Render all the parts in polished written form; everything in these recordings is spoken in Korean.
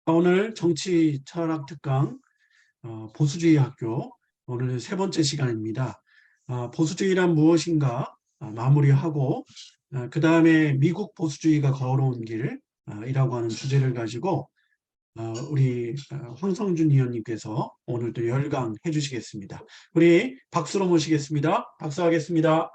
오늘 정치 철학 특강 보수주의 학교 오늘 세 번째 시간입니다. 보수주의란 무엇인가 마무리하고 그 다음에 미국 보수주의가 걸어온 길이라고 하는 주제를 가지고 우리 황성준 위원님께서 오늘도 열강해 주시겠습니다. 우리 박수로 모시겠습니다. 박수하겠습니다.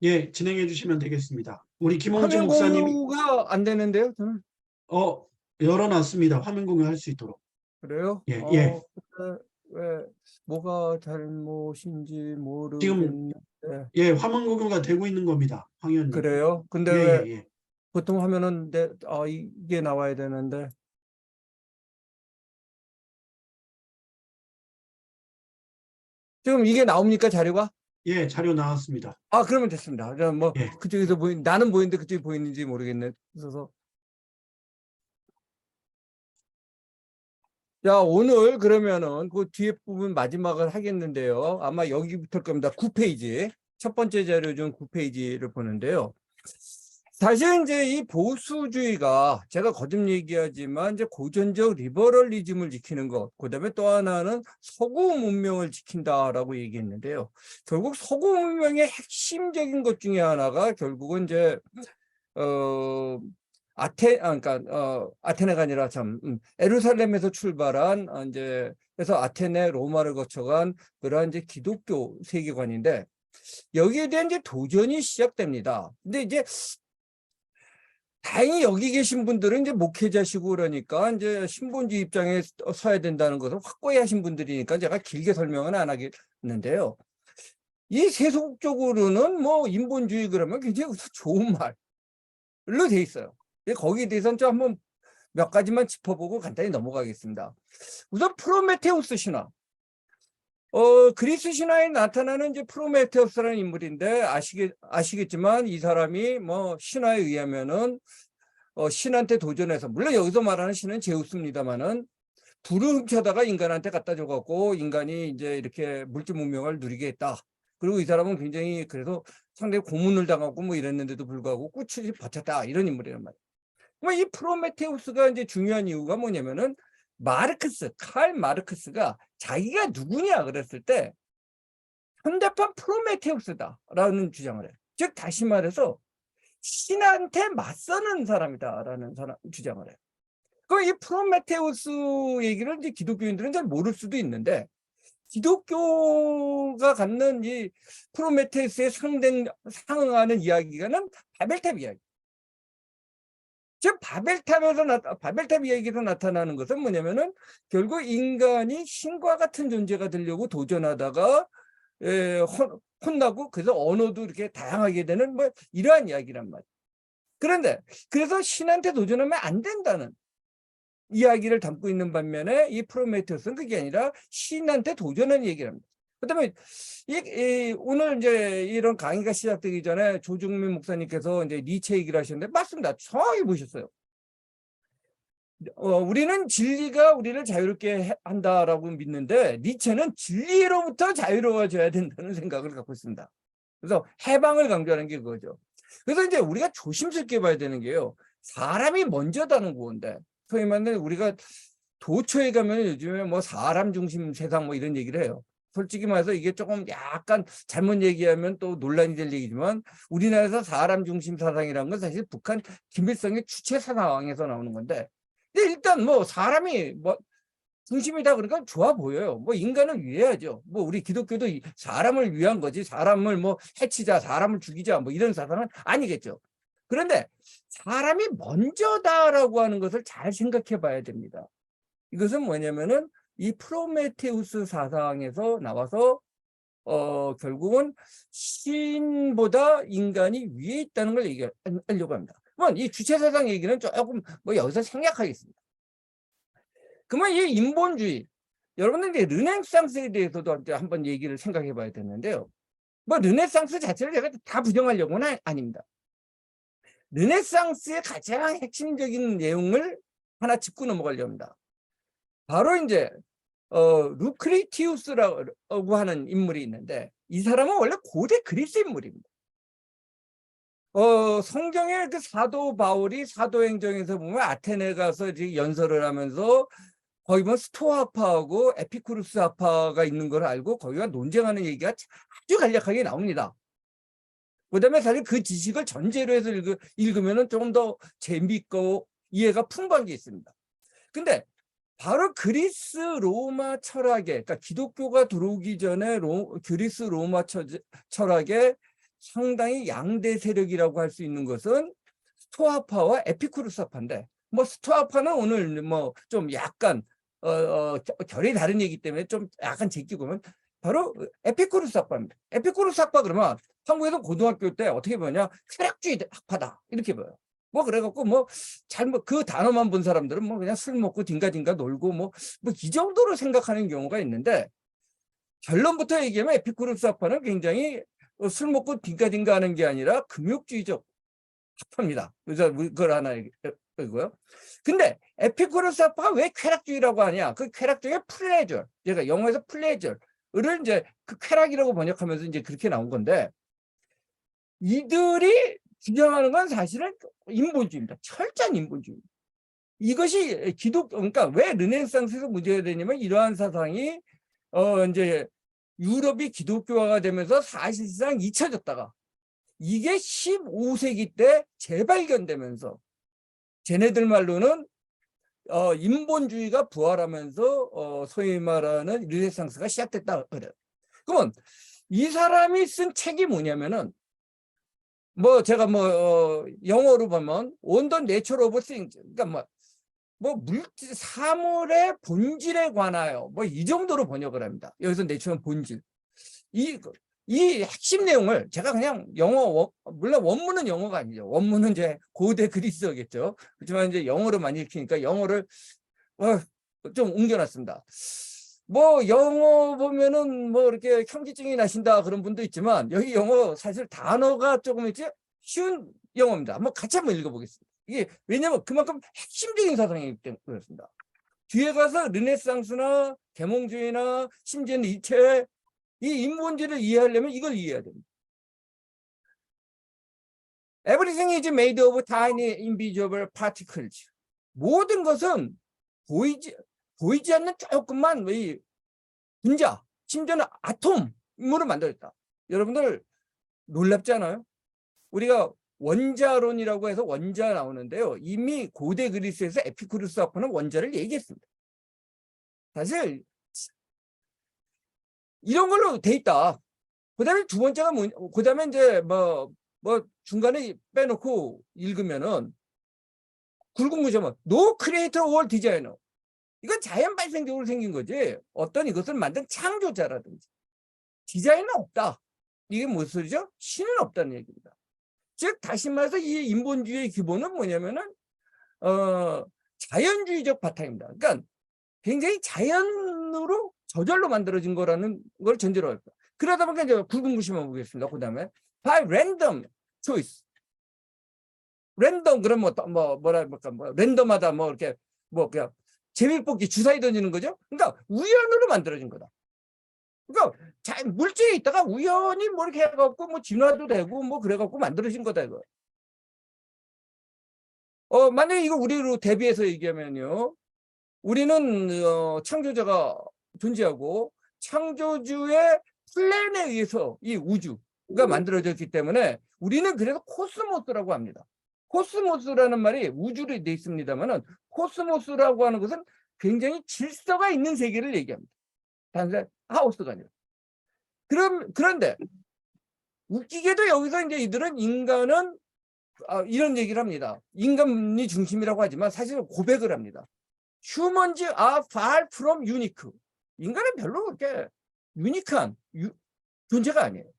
예, 진행해 주시면 되겠습니다. 우리 김홍준 화면 목사님이 공유가 안 되는데요, 저는. 열어놨습니다. 화면 공유할 수 있도록. 그래요? 예, 예. 왜 뭐가 잘못인지 지금 모르겠는데. 예, 화면 공유가 되고 있는 겁니다. 황 의원님. 그래요? 근데 예, 왜 예, 예. 보통 하면은 이게 나와야 되는데. 지금 이게 나옵니까, 자료가? 예, 자료 나왔습니다. 그러면 됐습니다. 뭐 예. 그쪽에서 나는 보이는데 그쪽이 보이는지 모르겠네. 그래서 자, 오늘 그러면은 그 뒤에 부분 마지막을 하겠는데요. 아마 여기부터일 겁니다. 9페이지. 첫 번째 자료 중 9페이지를 보는데요. 사실 이제 이 보수주의가 제가 거듭 얘기하지만 이제 고전적 리버럴리즘을 지키는 것, 그다음에 또 하나는 서구 문명을 지킨다라고 얘기했는데요. 결국 서구 문명의 핵심적인 것 중에 하나가 결국은 이제 아테네가 아니라 에루살렘에서 출발한 그래서 아테네 로마를 거쳐간 그러한 이제 기독교 세계관인데 여기에 대한 이제 도전이 시작됩니다. 근데 이제 다행히 여기 계신 분들은 이제 목회자시고 그러니까 이제 신본주의 입장에 서야 된다는 것을 확고히 하신 분들이니까 제가 길게 설명은 안 하겠는데요. 이 세속적으로는 뭐 인본주의 그러면 굉장히 좋은 말로 돼 있어요. 거기에 대해서는 좀 한번 몇 가지만 짚어보고 간단히 넘어가겠습니다. 우선 프로메테우스 신화. 그리스 신화에 나타나는 이제 프로메테우스라는 인물인데 아시겠지만 이 사람이 뭐 신화에 의하면은 신한테 도전해서, 물론 여기서 말하는 신은 제우스입니다만은 불을 훔쳐다가 인간한테 갖다 줘갖고 인간이 이제 이렇게 물질 문명을 누리게 했다. 그리고 이 사람은 굉장히 그래서 상당히 고문을 당하고 뭐 이랬는데도 불구하고 꿋꿋이 버텼다, 이런 인물이란 말이에요. 이 프로메테우스가 이제 중요한 이유가 뭐냐면은 칼 마르크스가 자기가 누구냐 그랬을 때 현대판 프로메테우스다라는 주장을 해요. 즉 다시 말해서 신한테 맞서는 사람이다라는 주장을 해요. 그럼 이 프로메테우스 얘기를 이제 기독교인들은 잘 모를 수도 있는데 기독교가 갖는 이 프로메테우스에 상응하는 이야기가는 바벨탑 이야기. 즉 바벨탑 이야기에서 나타나는 것은 뭐냐면은 결국 인간이 신과 같은 존재가 되려고 도전하다가 혼나고 그래서 언어도 이렇게 다양하게 되는 뭐 이러한 이야기란 말이에요. 그런데 그래서 신한테 도전하면 안 된다는 이야기를 담고 있는 반면에 이 프로메테우스는 그게 아니라 신한테 도전하는 얘기를 합니다. 그다음에 오늘 이제 이런 강의가 시작되기 전에 조중민 목사님께서 이제 니체 얘기를 하셨는데 맞습니다. 정확히 보셨어요. 우리는 진리가 우리를 자유롭게 한다라고 믿는데 니체는 진리로부터 자유로워져야 된다는 생각을 갖고 있습니다. 그래서 해방을 강조하는 게 그거죠. 그래서 이제 우리가 조심스럽게 봐야 되는 게요. 사람이 먼저다는 건데 소위 말하는 우리가 도처에 가면 요즘에 뭐 사람 중심 세상 뭐 이런 얘기를 해요. 솔직히 말해서 이게 조금 약간 잘못 얘기하면 또 논란이 될 얘기지만 우리나라에서 사람 중심 사상이라는 건 사실 북한 김일성의 주체 사상에서 나오는 건데 근데 일단 뭐 사람이 뭐 중심이다 그러니까 좋아 보여요. 뭐 인간을 위해야죠. 뭐 우리 기독교도 사람을 위한 거지 사람을 뭐 해치자 사람을 죽이자 뭐 이런 사상은 아니겠죠. 그런데 사람이 먼저다라고 하는 것을 잘 생각해 봐야 됩니다. 이것은 뭐냐면은 이 프로메테우스 사상에서 나와서 결국은 신보다 인간이 위에 있다는 걸 얘기하려고 합니다. 그러면 이 주체 사상 얘기는 조금 뭐 여기서 생략하겠습니다. 그러면 이 인본주의, 여러분들 이제 르네상스에 대해서도 한번 얘기를 생각해 봐야 되는데요. 뭐 르네상스 자체를 제가 다 부정하려고는 아닙니다. 르네상스의 가장 핵심적인 내용을 하나 짚고 넘어가려고 합니다. 바로 이제 루크리티우스라고 하는 인물이 있는데 이 사람은 원래 고대 그리스 인물입니다. 성경의 그 사도 바울이 사도행전에서 보면 아테네 가서 이제 연설을 하면서 거기 보면 스토아파하고 에피쿠루스 아파가 있는 걸 알고 거기가 논쟁하는 얘기가 아주 간략하게 나옵니다. 그다음에 사실 그 지식을 전제로 해서 읽으면 조금 더 재밌고 이해가 풍부한 게 있습니다. 근데 바로 그리스 로마 철학에, 그러니까 기독교가 들어오기 전에 그리스 로마 철학의 상당히 양대 세력이라고 할 수 있는 것은 스토아파와 에피쿠루스파인데, 뭐 스토아파는 오늘 뭐 좀 약간 결이 다른 얘기 때문에 좀 약간 제끼고 보면 바로 에피쿠루스파입니다. 에피쿠루스파 그러면 한국에서 고등학교 때 어떻게 보냐, 쾌락주의 학파다 이렇게 봐요. 뭐 그래갖고 뭐 잘못 그 단어만 본 사람들은 뭐 그냥 술 먹고 딩가딩가 놀고 뭐 이 정도로 생각하는 경우가 있는데, 결론부터 얘기하면 에피쿠루스파는 굉장히 술 먹고 딩가딩가 하는 게 아니라 금욕주의적 학파입니다. 그래서 그걸 하나 얘기고요. 근데 에피쿠루스파가 왜 쾌락주의라고 하냐? 그 쾌락주의의 플레저, 제가 영어에서 플레저를 이제 그 쾌락이라고 번역하면서 이제 그렇게 나온 건데, 이들이 주장하는 건 사실은 인본주의입니다. 철저한 인본주의입니다. 이것이 그러니까 왜 르네상스에서 문제가 되냐면, 이러한 사상이 이제 유럽이 기독교화가 되면서 사실상 잊혀졌다가 이게 15세기 때 재발견되면서 쟤네들 말로는 인본주의가 부활하면서 소위 말하는 르네상스가 시작됐다 그래요. 그러면 이 사람이 쓴 책이 뭐냐면은, 뭐 제가 뭐 영어로 보면 On the Nature of Things, 그러니까 뭐 물질 사물의 본질에 관하여 뭐 이 정도로 번역을 합니다. 여기서 내추럴 본질, 이 핵심 내용을 제가 그냥 영어, 물론 원문은 영어가 아니죠. 원문은 이제 고대 그리스어겠죠. 그렇지만 이제 영어로 많이 읽히니까 영어를 좀 옮겨놨습니다. 뭐 영어 보면은 뭐 이렇게 현기증이 나신다 그런 분도 있지만, 여기 영어 사실 단어가 조금 이제 쉬운 영어입니다. 한번 같이 한번 읽어보겠습니다. 이게 왜냐면 그만큼 핵심적인 사상이기 때문에 그렇습니다. 뒤에 가서 르네상스나 계몽주의나 심지어는 니체의 이 인본주의를 이해하려면 이걸 이해해야 됩니다. Everything is made of tiny invisible particles. 모든 것은 보이지 않는 조금만 분자, 심지어는 아톰으로 만들었다. 여러분들 놀랍지 않아요? 우리가 원자론이라고 해서 원자 나오는데요. 이미 고대 그리스에서 에피쿠루스아파는 원자를 얘기했습니다. 사실 이런 걸로 돼 있다. 그다음에 두 번째가 그다음에 이제 뭐 중간에 빼놓고 읽으면은 굵은 문제면 No creator or designer. 이건 자연 발생적으로 생긴 거지, 어떤 이것을 만든 창조자라든지 디자인은 없다. 이게 무슨 소리죠? 신은 없다는 얘기입니다. 즉 다시 말해서 이 인본주의의 기본은 뭐냐면은 자연주의적 바탕입니다. 그러니까 굉장히 자연으로 저절로 만들어진 거라는 걸 전제로 할 거예요. 그러다 보니까 이제 굵은 글씨만 보겠습니다. 그 다음에 by random choice. 랜덤 그러면 랜덤하다 이렇게 그냥 제비뽑기 주사위 던지는 거죠. 그러니까 우연으로 만들어진 거다. 그러니까 물질이 있다가 우연히 뭐 이렇게 해갖고 진화도 되고 그래갖고 만들어진 거다 이거. 만약에 이거 우리로 대비해서 얘기하면요, 우리는 창조자가 존재하고 창조주의 플랜에 의해서 이 우주가 만들어졌기 때문에 우리는 그래서 코스모스라고 합니다. 코스모스라는 말이 우주로 되어 있습니다만은, 코스모스라고 하는 것은 굉장히 질서가 있는 세계를 얘기합니다. 단순히 하우스가 아니라. 그런데 웃기게도 여기서 이제 이들은 인간은 이런 얘기를 합니다. 인간이 중심이라고 하지만 사실은 고백을 합니다. Humans are far from unique. 인간은 별로 그렇게 유니크한 존재가 아니에요.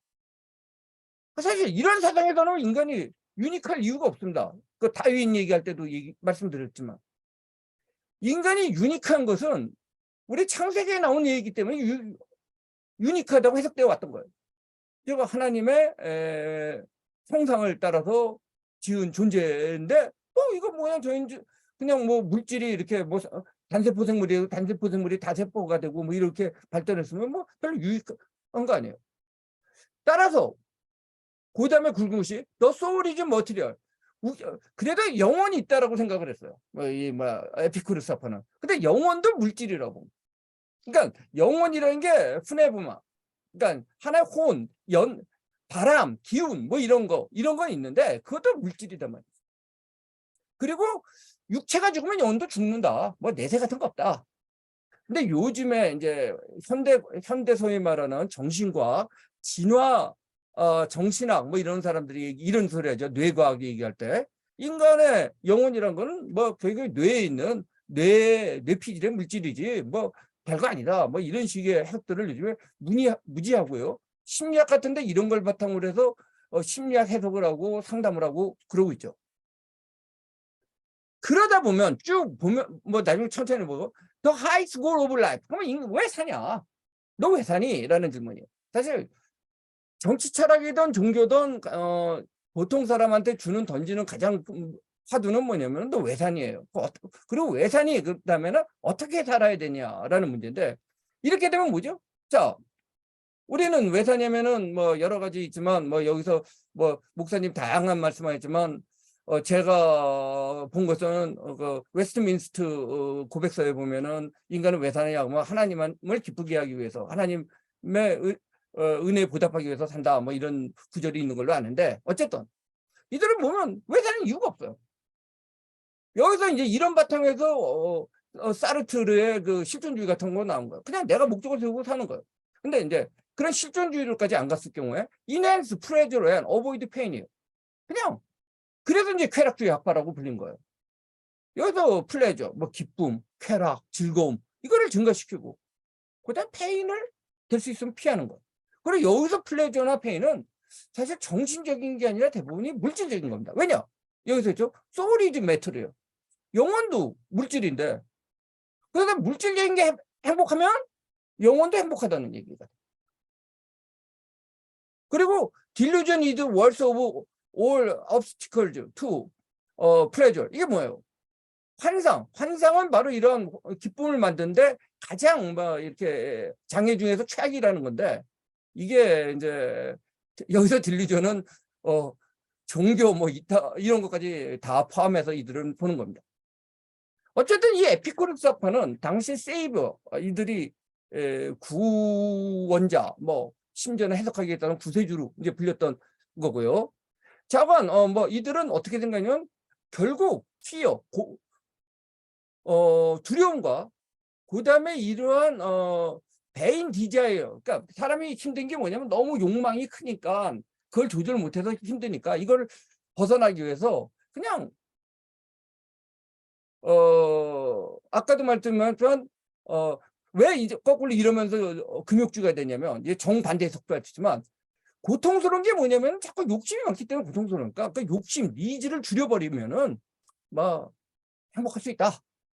사실 이런 사상에서는 인간이 유니크할 이유가 없습니다. 그 다윈 얘기할 때도 말씀드렸지만, 인간이 유니크한 것은 우리 창세기에 나온 얘기이기 때문에 유니크하다고 해석되어 왔던 거예요. 제가 하나님의 형상을 따라서 지은 존재인데, 이거 뭐야, 그냥 물질이 이렇게 단세포 생물이 다세포가 되고 이렇게 발전했으면 별로 유익한 거 아니에요. 따라서 그 다음에 굵은 것이 the soul is material. 그래도 영혼이 있다라고 생각을 했어요. 에피쿠르스 아파는. 근데 영혼도 물질이라고. 그러니까 영혼이라는 게 프네브마. 그러니까 하나의 혼, 바람, 기운 뭐 이런 건 있는데 그것도 물질이단 말이에요. 그리고 육체가 죽으면 영혼도 죽는다. 뭐 내세 같은 거 없다. 근데 요즘에 이제 현대 소위 말하는 정신과학, 진화, 정신학 뭐 이런 사람들이 이런 소리 하죠. 뇌과학 얘기할 때 인간의 영혼이란 거는 뭐 결국에 뇌에 있는 뇌피질의 물질이지 뭐 별거 아니다. 뭐 이런 식의 해석들을 요즘에 무지하고요. 심리학 같은데 이런 걸 바탕으로 해서 심리학 해석을 하고 상담을 하고 그러고 있죠. 그러다 보면 쭉 보면 뭐 나중에 천천히 보고 The highest goal of life. 그러면 왜 사냐? 너 왜 사니? 라는 질문이에요. 사실 정치 철학이든 종교든 보통 사람한테 던지는 가장 화두는 뭐냐면 너 왜 사니예요. 그리고 왜 사니? 그다음에는 어떻게 살아야 되냐라는 문제인데 이렇게 되면 뭐죠? 자, 우리는 왜 사냐면은 뭐 여러 가지 있지만 뭐 여기서 뭐 목사님 다양한 말씀하셨지만 제가 본 것은 그 웨스트민스터 고백서에 보면은 인간은 왜 사느냐 뭐 하나님을 기쁘게 하기 위해서 하나님의 은혜에 보답하기 위해서 산다 뭐 이런 구절이 있는 걸로 아는데 어쨌든 이들을 보면 왜 사는 이유가 없어요. 여기서 이제 이런 바탕에서 사르트르의 그 실존주의 같은 거 나온 거예요. 그냥 내가 목적을 세우고 사는 거예요. 근데 이제 그런 실존주의로까지 안 갔을 경우에 enhance pleasure and avoid pain이에요. 그냥 그래서 이제 쾌락주의 학파라고 불린 거예요. 여기서 플레저, 뭐 기쁨, 쾌락, 즐거움 이거를 증가시키고 그다음 페인을 될 수 있으면 피하는 거예요. 그리고 여기서 플레저나 페인은 사실 정신적인 게 아니라 대부분이 물질적인 겁니다. 왜냐? 여기서 있죠. 소울 이즈 매터래요. 영혼도 물질인데 그러다 물질적인 게 행복하면 영혼도 행복하다는 얘기가. 그리고 delusion is worst of all obstacles to pleasure. 이게 뭐예요? 환상은 바로 이런 기쁨을 만드는데 가장 뭐 이렇게 장애 중에서 최악이라는 건데 이게 이제 여기서 딜리전은 종교 뭐 이런 것까지 다 포함해서 이들은 보는 겁니다. 어쨌든 이 에피쿠르스 학파는 당시 세이버 이들이 구원자 뭐 심지어는 해석하기에 따른 구세주로 이제 불렸던 거고요. 자관 뭐 이들은 어떻게 생각하냐면 결국 피어 두려움과 그다음에 이러한 배인 디자이어 그러니까 사람이 힘든 게 뭐냐면 너무 욕망이 크니까 그걸 조절 못해서 힘드니까 이걸 벗어나기 위해서 그냥 아까도 말씀드렸지만 왜 이제 거꾸로 이러면서 금욕주가 되냐면 이게 정반대 해석도 고통스러운 게 뭐냐면 자꾸 욕심이 많기 때문에 고통스러우니까 그 욕심 니즈를 줄여버리면은 뭐 행복할 수 있다.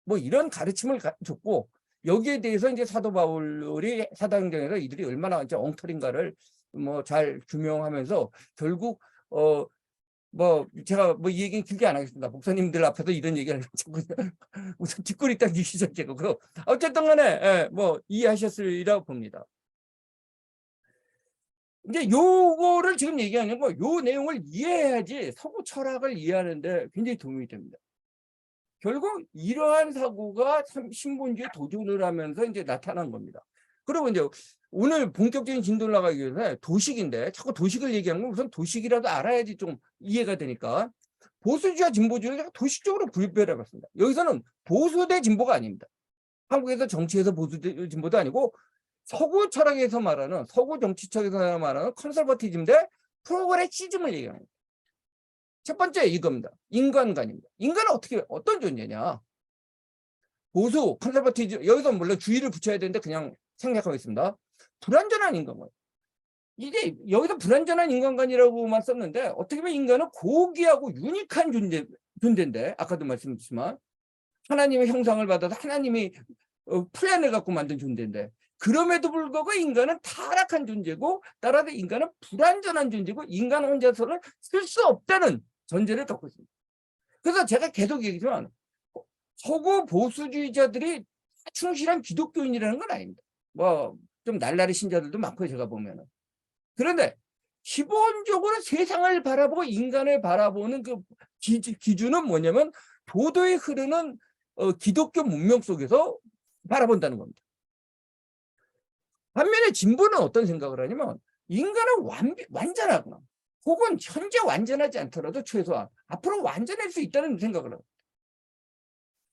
뭐 이런 가르침을 줬고 여기에 대해서 이제 사도 바울이 사도행전에서 이들이 얼마나 이제 엉터리인가를 뭐 잘 규명하면서 결국 뭐 제가 뭐 이 얘기는 길게 안 하겠습니다. 목사님들 앞에서 이런 얘기를 우선 뒷골이 당기기 시작했고 어쨌든 간에 뭐 이해하셨으리라고 봅니다. 이제 요거를 지금 얘기하는 거 요 내용을 이해해야지 서구 철학을 이해하는데 굉장히 도움이 됩니다. 결국 이러한 사고가 신본주의 도전을 하면서 이제 나타난 겁니다. 그리고 이제 오늘 본격적인 진도를 나가기 위해서 도식인데 자꾸 도식을 얘기하는 건 우선 도식이라도 알아야지 좀 이해가 되니까 보수주의와 진보주의를 도식적으로 구별해 봤습니다. 여기서는 보수 대 진보가 아닙니다. 한국에서 정치에서 보수 대 진보도 아니고 서구 철학에서 말하는 서구 정치철학에서 말하는 컨설버티즘 대 프로그레시즘을 얘기하는 거예요. 첫 번째 이겁니다. 인간관입니다. 인간은 어떤 존재냐? 보수, 컨설버티즘 여기서 물론 주의를 붙여야 되는데 그냥 생략하고 있습니다. 불완전한 인간관. 이게 여기서 불완전한 인간관이라고만 썼는데 어떻게 보면 인간은 고귀하고 유니크한 존재인데 아까도 말씀드렸지만 하나님의 형상을 받아서 하나님이 플랜을 갖고 만든 존재인데 그럼에도 불구하고 인간은 타락한 존재고 따라서 인간은 불완전한 존재고 인간 혼자서는 쓸 수 없다는 전제를 갖고 있습니다. 그래서 제가 계속 얘기하지만 서구 보수주의자들이 충실한 기독교인이라는 건 아닙니다. 뭐 좀 날라리 신자들도 많고요. 제가 보면은. 그런데 기본적으로 세상을 바라보고 인간을 바라보는 그 기준은 뭐냐면 도도히 흐르는 기독교 문명 속에서 바라본다는 겁니다. 반면에 진보는 어떤 생각을 하냐면 인간은 완전하거나 혹은 현재 완전하지 않더라도 최소한 앞으로 완전할 수 있다는 생각을 합니다.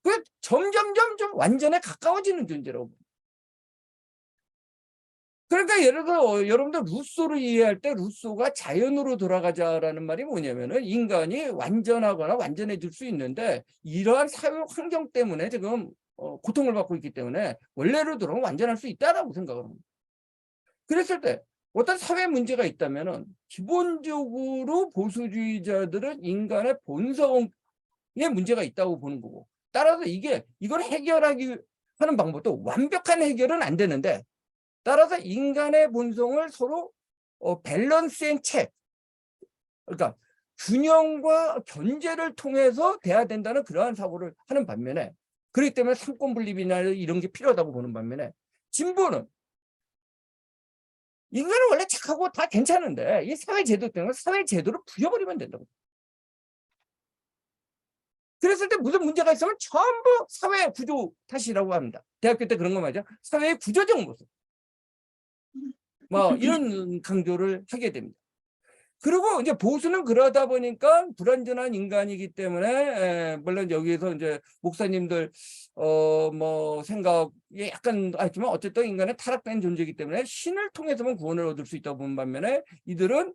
그 점점점 좀 완전에 가까워지는 존재라고. 그러니까 예를 들어 여러분들 루소를 이해할 때 루소가 자연으로 돌아가자라는 말이 뭐냐면은 인간이 완전하거나 완전해질 수 있는데 이러한 사회 환경 때문에 지금 고통을 받고 있기 때문에 원래로 돌아오면 완전할 수 있다라고 생각을 합니다. 그랬을 때 어떤 사회 문제가 있다면은 기본적으로 보수주의자들은 인간의 본성에 문제가 있다고 보는 거고, 따라서 이걸 해결하기 하는 방법도 완벽한 해결은 안 되는데, 따라서 인간의 본성을 서로 밸런스 앤 책, 그러니까 균형과 견제를 통해서 돼야 된다는 그러한 사고를 하는 반면에, 그렇기 때문에 상권 분립이나 이런 게 필요하다고 보는 반면에, 진보는 인간은 원래 착하고 다 괜찮은데 이 사회 제도 때문에 사회 제도를 부여버리면 된다고. 그랬을 때 무슨 문제가 있으면 전부 사회 구조 탓이라고 합니다. 대학교 때 그런 거 말이죠. 사회의 구조적 모습. 뭐 이런 강조를 하게 됩니다. 그리고 이제 보수는 그러다 보니까 불완전한 인간이기 때문에 물론 여기에서 이제 목사님들 뭐 생각이 약간 있지만 어쨌든 인간은 타락된 존재이기 때문에 신을 통해서만 구원을 얻을 수 있다고 보는 반면에 이들은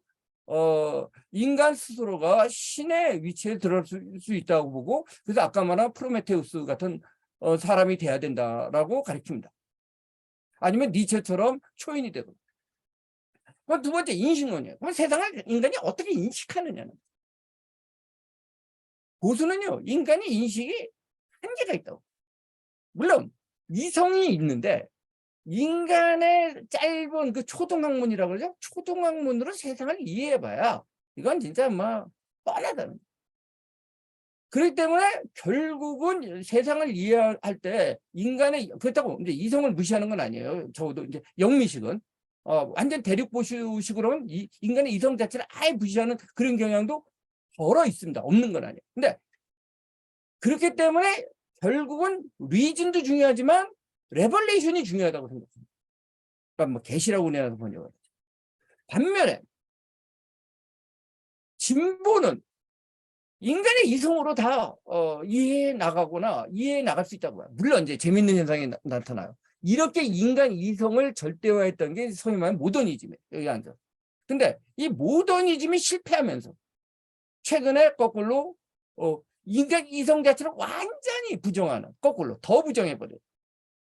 인간 스스로가 신의 위치에 들어갈 수 있다고 보고, 그래서 아까 말한 프로메테우스 같은 사람이 돼야 된다라고 가르칩니다. 아니면 니체처럼 초인이 되고. 두 번째, 인식론이에요. 그럼 세상을 인간이 어떻게 인식하느냐는. 보수는요, 인간의 인식이 한계가 있다고. 물론 이성이 있는데 인간의 짧은 그 초등학문이라고 그러죠. 초등학문으로 세상을 이해해봐야 이건 진짜 뭐 뻔하다는. 그렇기 때문에 결국은 세상을 이해할 때 인간의, 그렇다고 이제 이성을 무시하는 건 아니에요. 적어도 이제 영미식은 완전 대륙보수식으로 하면 인간의 이성 자체를 아예 무시하는 그런 경향도 덜어 있습니다. 없는 건 아니에요. 근데 그렇기 때문에 결국은 리즌도 중요하지만 레벌레이션이 중요하다고 생각합니다. 그러니까 뭐 계시라고 내가 번역을. 반면에 진보는 인간의 이성으로 다 이해해 나가거나 이해해 나갈 수 있다고 봐요. 물론 이제 재밌는 현상이 나타나요. 이렇게 인간 이성을 절대화했던 게 소위 말하는 모더니즘이에요. 여기 앉아서. 근데 이 모더니즘이 실패하면서 최근에 거꾸로 인간 이성 자체를 완전히 부정하는, 거꾸로 더 부정해버려요.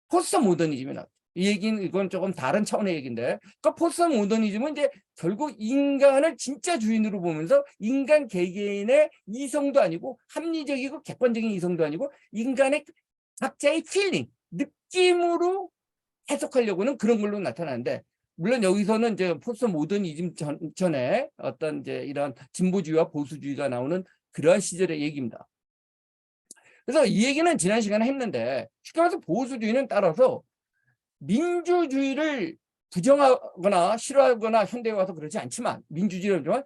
포스트 모더니즘이 나왔죠. 이 얘기는 이건 조금 다른 차원의 얘기인데, 그러니까 포스트 모더니즘은 이제 결국 인간을 진짜 주인으로 보면서 인간 개개인의 이성도 아니고 합리적이고 객관적인 이성도 아니고 인간의 각자의 필링, 느낌으로 해석하려고는 그런 걸로 나타나는데, 물론 여기서는 이제 포스트 모더니즘 전에 어떤 이제 이런 진보주의와 보수주의가 나오는 그러한 시절의 얘기입니다. 그래서 이 얘기는 지난 시간에 했는데, 쉽게 말해서 보수주의는 따라서 민주주의를 부정하거나 싫어하거나 현대에 와서 그러지 않지만, 민주주의를 하지만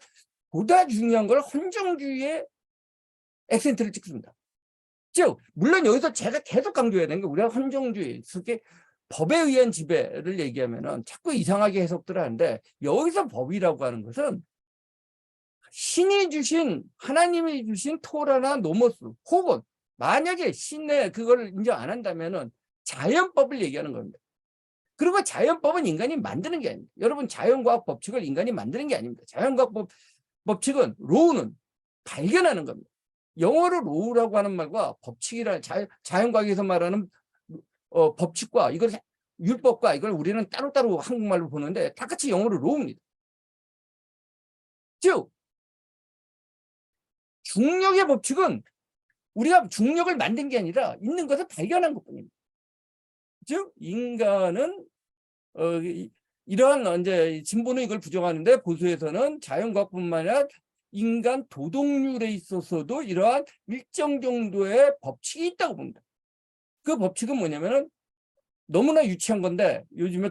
보다 중요한 걸 헌정주의에 액센트를 찍습니다. 즉 물론 여기서 제가 계속 강조해야 되는 게, 우리가 헌정주의, 특히 법에 의한 지배를 얘기하면은 자꾸 이상하게 해석들을 하는데, 여기서 법이라고 하는 것은 신이 주신, 하나님이 주신 토라나 노모스, 혹은 만약에 신의 그걸 인정 안 한다면은 자연법을 얘기하는 겁니다. 그리고 자연법은 인간이 만드는 게 아닙니다. 여러분, 자연과학 법칙을 인간이 만드는 게 아닙니다. 자연과학 법칙은, 로우는 발견하는 겁니다. 영어로 로우라고 하는 말과 법칙이라는, 자연과학에서 말하는 법칙과 이걸 율법과 이걸 우리는 따로따로 한국말로 보는데 다 같이 영어로 로우입니다. 즉 중력의 법칙은 우리가 중력을 만든 게 아니라 있는 것을 발견한 것뿐입니다. 즉 인간은 이러한 이제 진보는 이걸 부정하는데, 보수에서는 자연과학뿐만 아니라 인간 도덕률에 있어서도 이러한 일정 정도의 법칙이 있다고 봅니다. 그 법칙은 뭐냐면은 너무나 유치한 건데, 요즘에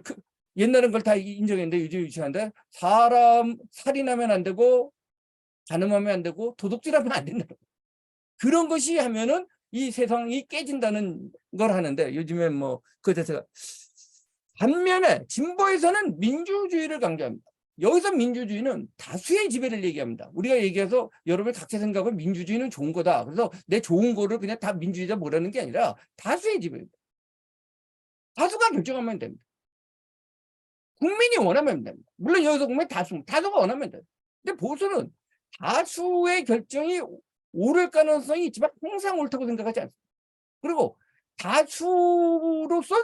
옛날엔 그걸 다 인정했는데 요즘 유치한데 사람 살인하면 안 되고 간음하면 안 되고 도둑질하면 안 된다. 그런 것이 하면은 이 세상이 깨진다는 걸 하는데 요즘엔 뭐 그 대해서 반면에 진보에서는 민주주의를 강조합니다. 여기서 민주주의는 다수의 지배를 얘기합니다. 우리가 얘기해서 여러분의 각자 생각은 민주주의는 좋은 거다. 그래서 내 좋은 거를 그냥 다 민주주의자 뭐라는 게 아니라 다수의 지배입니다. 다수가 결정하면 됩니다. 국민이 원하면 됩니다. 물론 여기서 보면 다수가 원하면 돼요. 근데 보수는 다수의 결정이 옳을 가능성이 있지만 항상 옳다고 생각하지 않습니다. 그리고 다수로서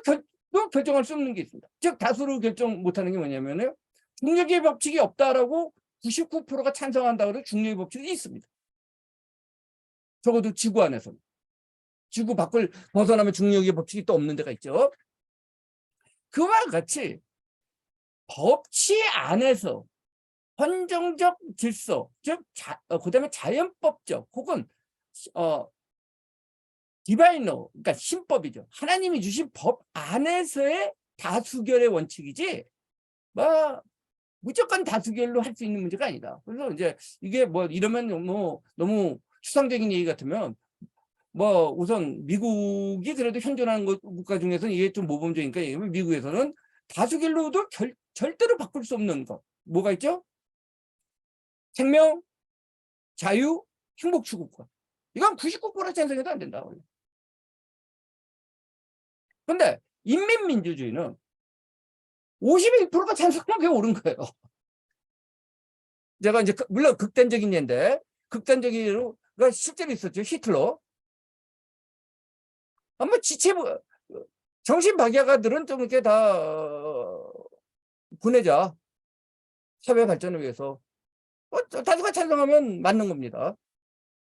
결정할 수 없는 게 있습니다. 즉 다수로 결정 못하는 게 뭐냐면요. 중력의 법칙이 없다라고 99%가 찬성한다고 해도 중력의 법칙이 있습니다. 적어도 지구 안에서는. 지구 밖을 벗어나면 중력의 법칙이 또 없는 데가 있죠. 그와 같이 법치 안에서 헌정적 질서, 즉 그다음에 자연법적 혹은 디바이너, 그러니까 신법이죠. 하나님이 주신 법 안에서의 다수결의 원칙이지, 뭐 무조건 다수결로 할 수 있는 문제가 아니다. 그래서 이제 이게 뭐 이러면 뭐 너무 추상적인 얘기 같으면 뭐 우선 미국이 그래도 현존하는 국가 중에서는 이게 좀 모범적이니까 얘기하면 미국에서는 다수결로도 절대로 바꿀 수 없는 거 뭐가 있죠? 생명, 자유, 행복 추구권. 이건 99% 찬성해도 안 된다. 그런데 인민민주주의는 51%가 찬성하면 그게 옳은 거예요. 제가 이제 물론 극단적인 예인데 극단적이가 실제로 있었죠. 히틀러. 아마 지체 정신 박약아들은 좀 이렇게 다 보내자. 사회 발전을 위해서. 다수가 찬성하면 맞는 겁니다.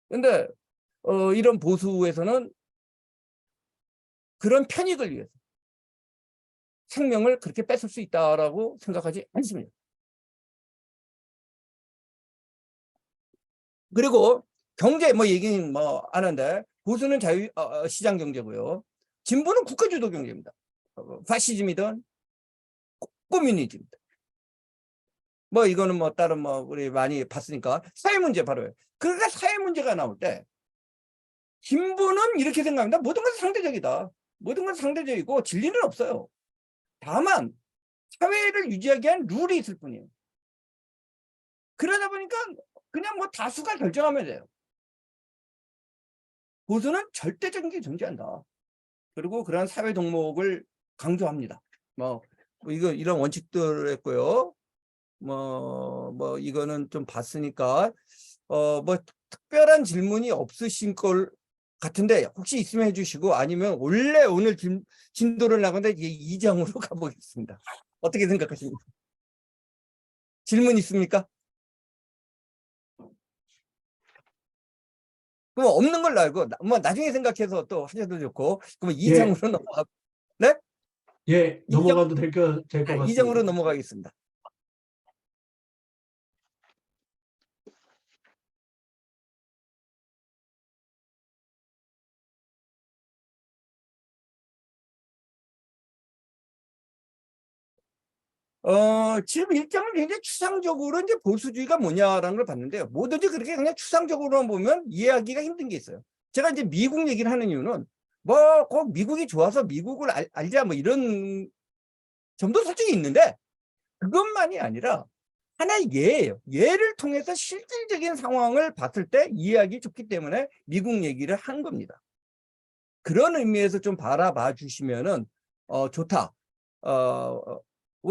근데 이런 보수에서는 그런 편익을 위해서 생명을 그렇게 뺏을 수 있다라고 생각하지 않습니다. 그리고 경제 뭐 얘기는 뭐 하는데 보수는 시장 경제고요. 진보는 국가주도 경제입니다. 파시즘이든 코뮤니즘이든. 뭐 이거는 뭐 다른 뭐 우리 많이 봤으니까 사회 문제 바로요. 그러니까 사회 문제가 나올 때 진보는 이렇게 생각합니다. 모든 것은 상대적이다. 모든 것은 상대적이고 진리는 없어요. 다만 사회를 유지하기 위한 룰이 있을 뿐이에요. 그러다 보니까 그냥 뭐 다수가 결정하면 돼요. 보수는 절대적인 게 존재한다. 그리고 그런 사회 동목을 강조합니다. 이거 이런 원칙들 했고요. 뭐 이거는 좀 봤으니까 뭐 특별한 질문이 없으신 걸 같은데 혹시 있으면 해주시고 아니면 원래 오늘 진도를 나가는데 2장으로 가보겠습니다. 어떻게 생각하십니까? 질문 있습니까? 그럼 없는 걸로 알고 뭐 나중에 생각해서 또 하셔도 좋고 그러면 2장으로 넘어가. 네? 예, 넘어가도 될 것 같습니다. 2장으로 넘어가겠습니다. 지금 1장은 굉장히 추상적으로 이제 보수주의가 뭐냐라는 걸 봤는데요. 뭐든지 그렇게 그냥 추상적으로만 보면 이해하기가 힘든 게 있어요. 제가 이제 미국 얘기를 하는 이유는 뭐 꼭 미국이 좋아서 미국을 알자 뭐 이런 점도 솔직히 있는데 그것만이 아니라 하나의 예예요. 예를 통해서 실질적인 상황을 봤을 때 이해하기 좋기 때문에 미국 얘기를 한 겁니다. 그런 의미에서 좀 바라봐 주시면은 좋다.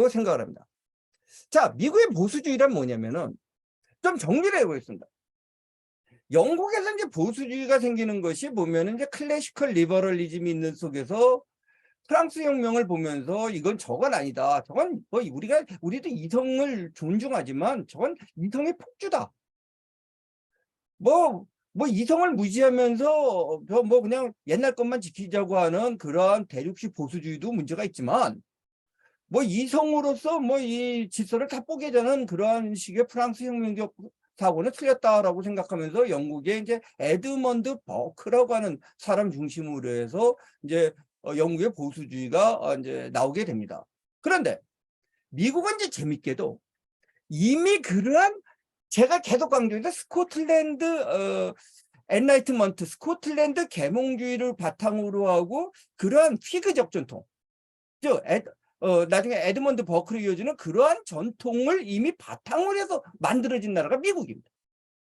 생각을 합니다. 자, 미국의 보수주의란 뭐냐면은 좀 정리를 해보겠습니다. 영국에서 이제 보수주의가 생기는 것이 보면은 이제 클래시컬 리버럴리즘이 있는 속에서 프랑스 혁명을 보면서 이건 저건 아니다. 저건 뭐 우리도 이성을 존중하지만 저건 이성의 폭주다. 뭐 이성을 무시하면서 뭐 그냥 옛날 것만 지키자고 하는 그러한 대륙식 보수주의도 문제가 있지만 뭐 이성으로서 뭐 이 질서를 다 뽀개자는 그러한 식의 프랑스 혁명적 사고는 틀렸다라고 생각하면서 영국의 이제 에드먼드 버크라고 하는 사람 중심으로 해서 이제 영국의 보수주의가 이제 나오게 됩니다. 그런데 미국은 이제 재밌게도 이미 그러한 제가 계속 강조했던 스코틀랜드 엔라이트먼트, 스코틀랜드 계몽주의를 바탕으로 하고 그러한 피그적 전통, 즉 나중에 에드먼드 버클이 이어지는 그러한 전통을 이미 바탕으로 해서 만들어진 나라가 미국입니다.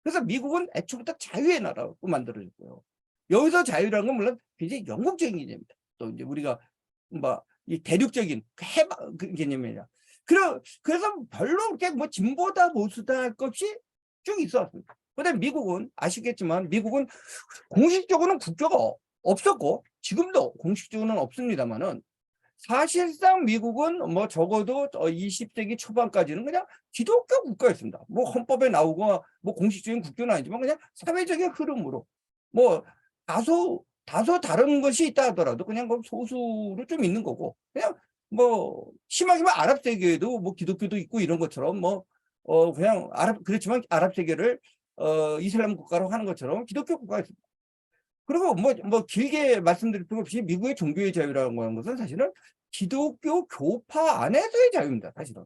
그래서 미국은 애초부터 자유의 나라로 만들어졌고요. 여기서 자유라는 건 물론 굉장히 영국적인 개념입니다. 또 이제 우리가 뭐 이 대륙적인 해방 그 개념이냐. 그래서 별로 그렇게 뭐 진보다 보수다 할 것 없이 쭉 있어왔습니다. 그런데 미국은 아시겠지만 미국은 공식적으로는 국교가 없었고 지금도 공식적으로는 없습니다만은 사실상 미국은 뭐 적어도 20세기 초반까지는 그냥 기독교 국가였습니다. 뭐 헌법에 나오고 뭐 공식적인 국교는 아니지만 그냥 사회적인 흐름으로 뭐 다소 다른 것이 있다 하더라도 그냥 소수로 좀 있는 거고 그냥 뭐 심하게 말 아랍 세계에도 뭐 기독교도 있고 이런 것처럼 뭐 그냥 그렇지만 아랍 세계를 이슬람 국가로 하는 것처럼 기독교 국가였습니다. 그리고 뭐 길게 말씀드릴 필요 없이 미국의 종교의 자유라고 하는 것은 사실은 기독교 교파 안에서의 자유입니다. 사실은.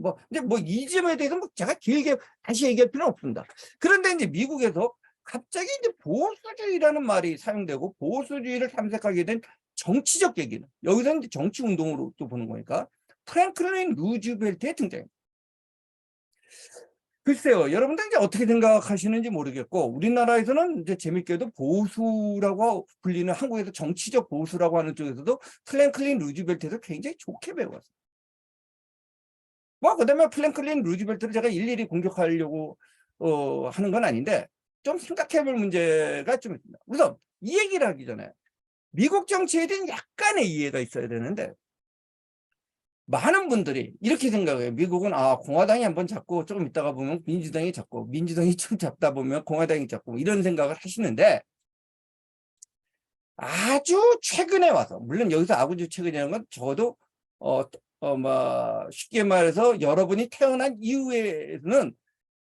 근데 이 점에 대해서 제가 길게 다시 얘기할 필요는 없습니다. 그런데 이제 미국에서 갑자기 이제 보수주의라는 말이 사용되고 보수주의를 탐색하게 된 정치적 계기는 여기서 이제 정치 운동으로 또 보는 거니까 프랭클린 루즈벨트의 등장입니다. 글쎄요, 여러분들 이제 어떻게 생각하시는지 모르겠고, 우리나라에서는 이제 재밌게도 보수라고 불리는 한국에서 정치적 보수라고 하는 쪽에서도 프랭클린 루즈벨트에서 굉장히 좋게 배웠어요. 그다음에 프랭클린 루즈벨트를 제가 일일이 공격하려고 하는 건 아닌데, 좀 생각해 볼 문제가 좀 있습니다. 우선, 이 얘기를 하기 전에 미국 정치에 대한 약간의 이해가 있어야 되는데, 많은 분들이 이렇게 생각해요. 미국은 공화당이 한번 잡고 조금 있다가 보면 민주당이 잡고 민주당이 좀 잡다 보면 공화당이 잡고 이런 생각을 하시는데 아주 최근에 와서 물론 여기서 아주 최근이라는 건 적어도 쉽게 말해서 여러분이 태어난 이후에는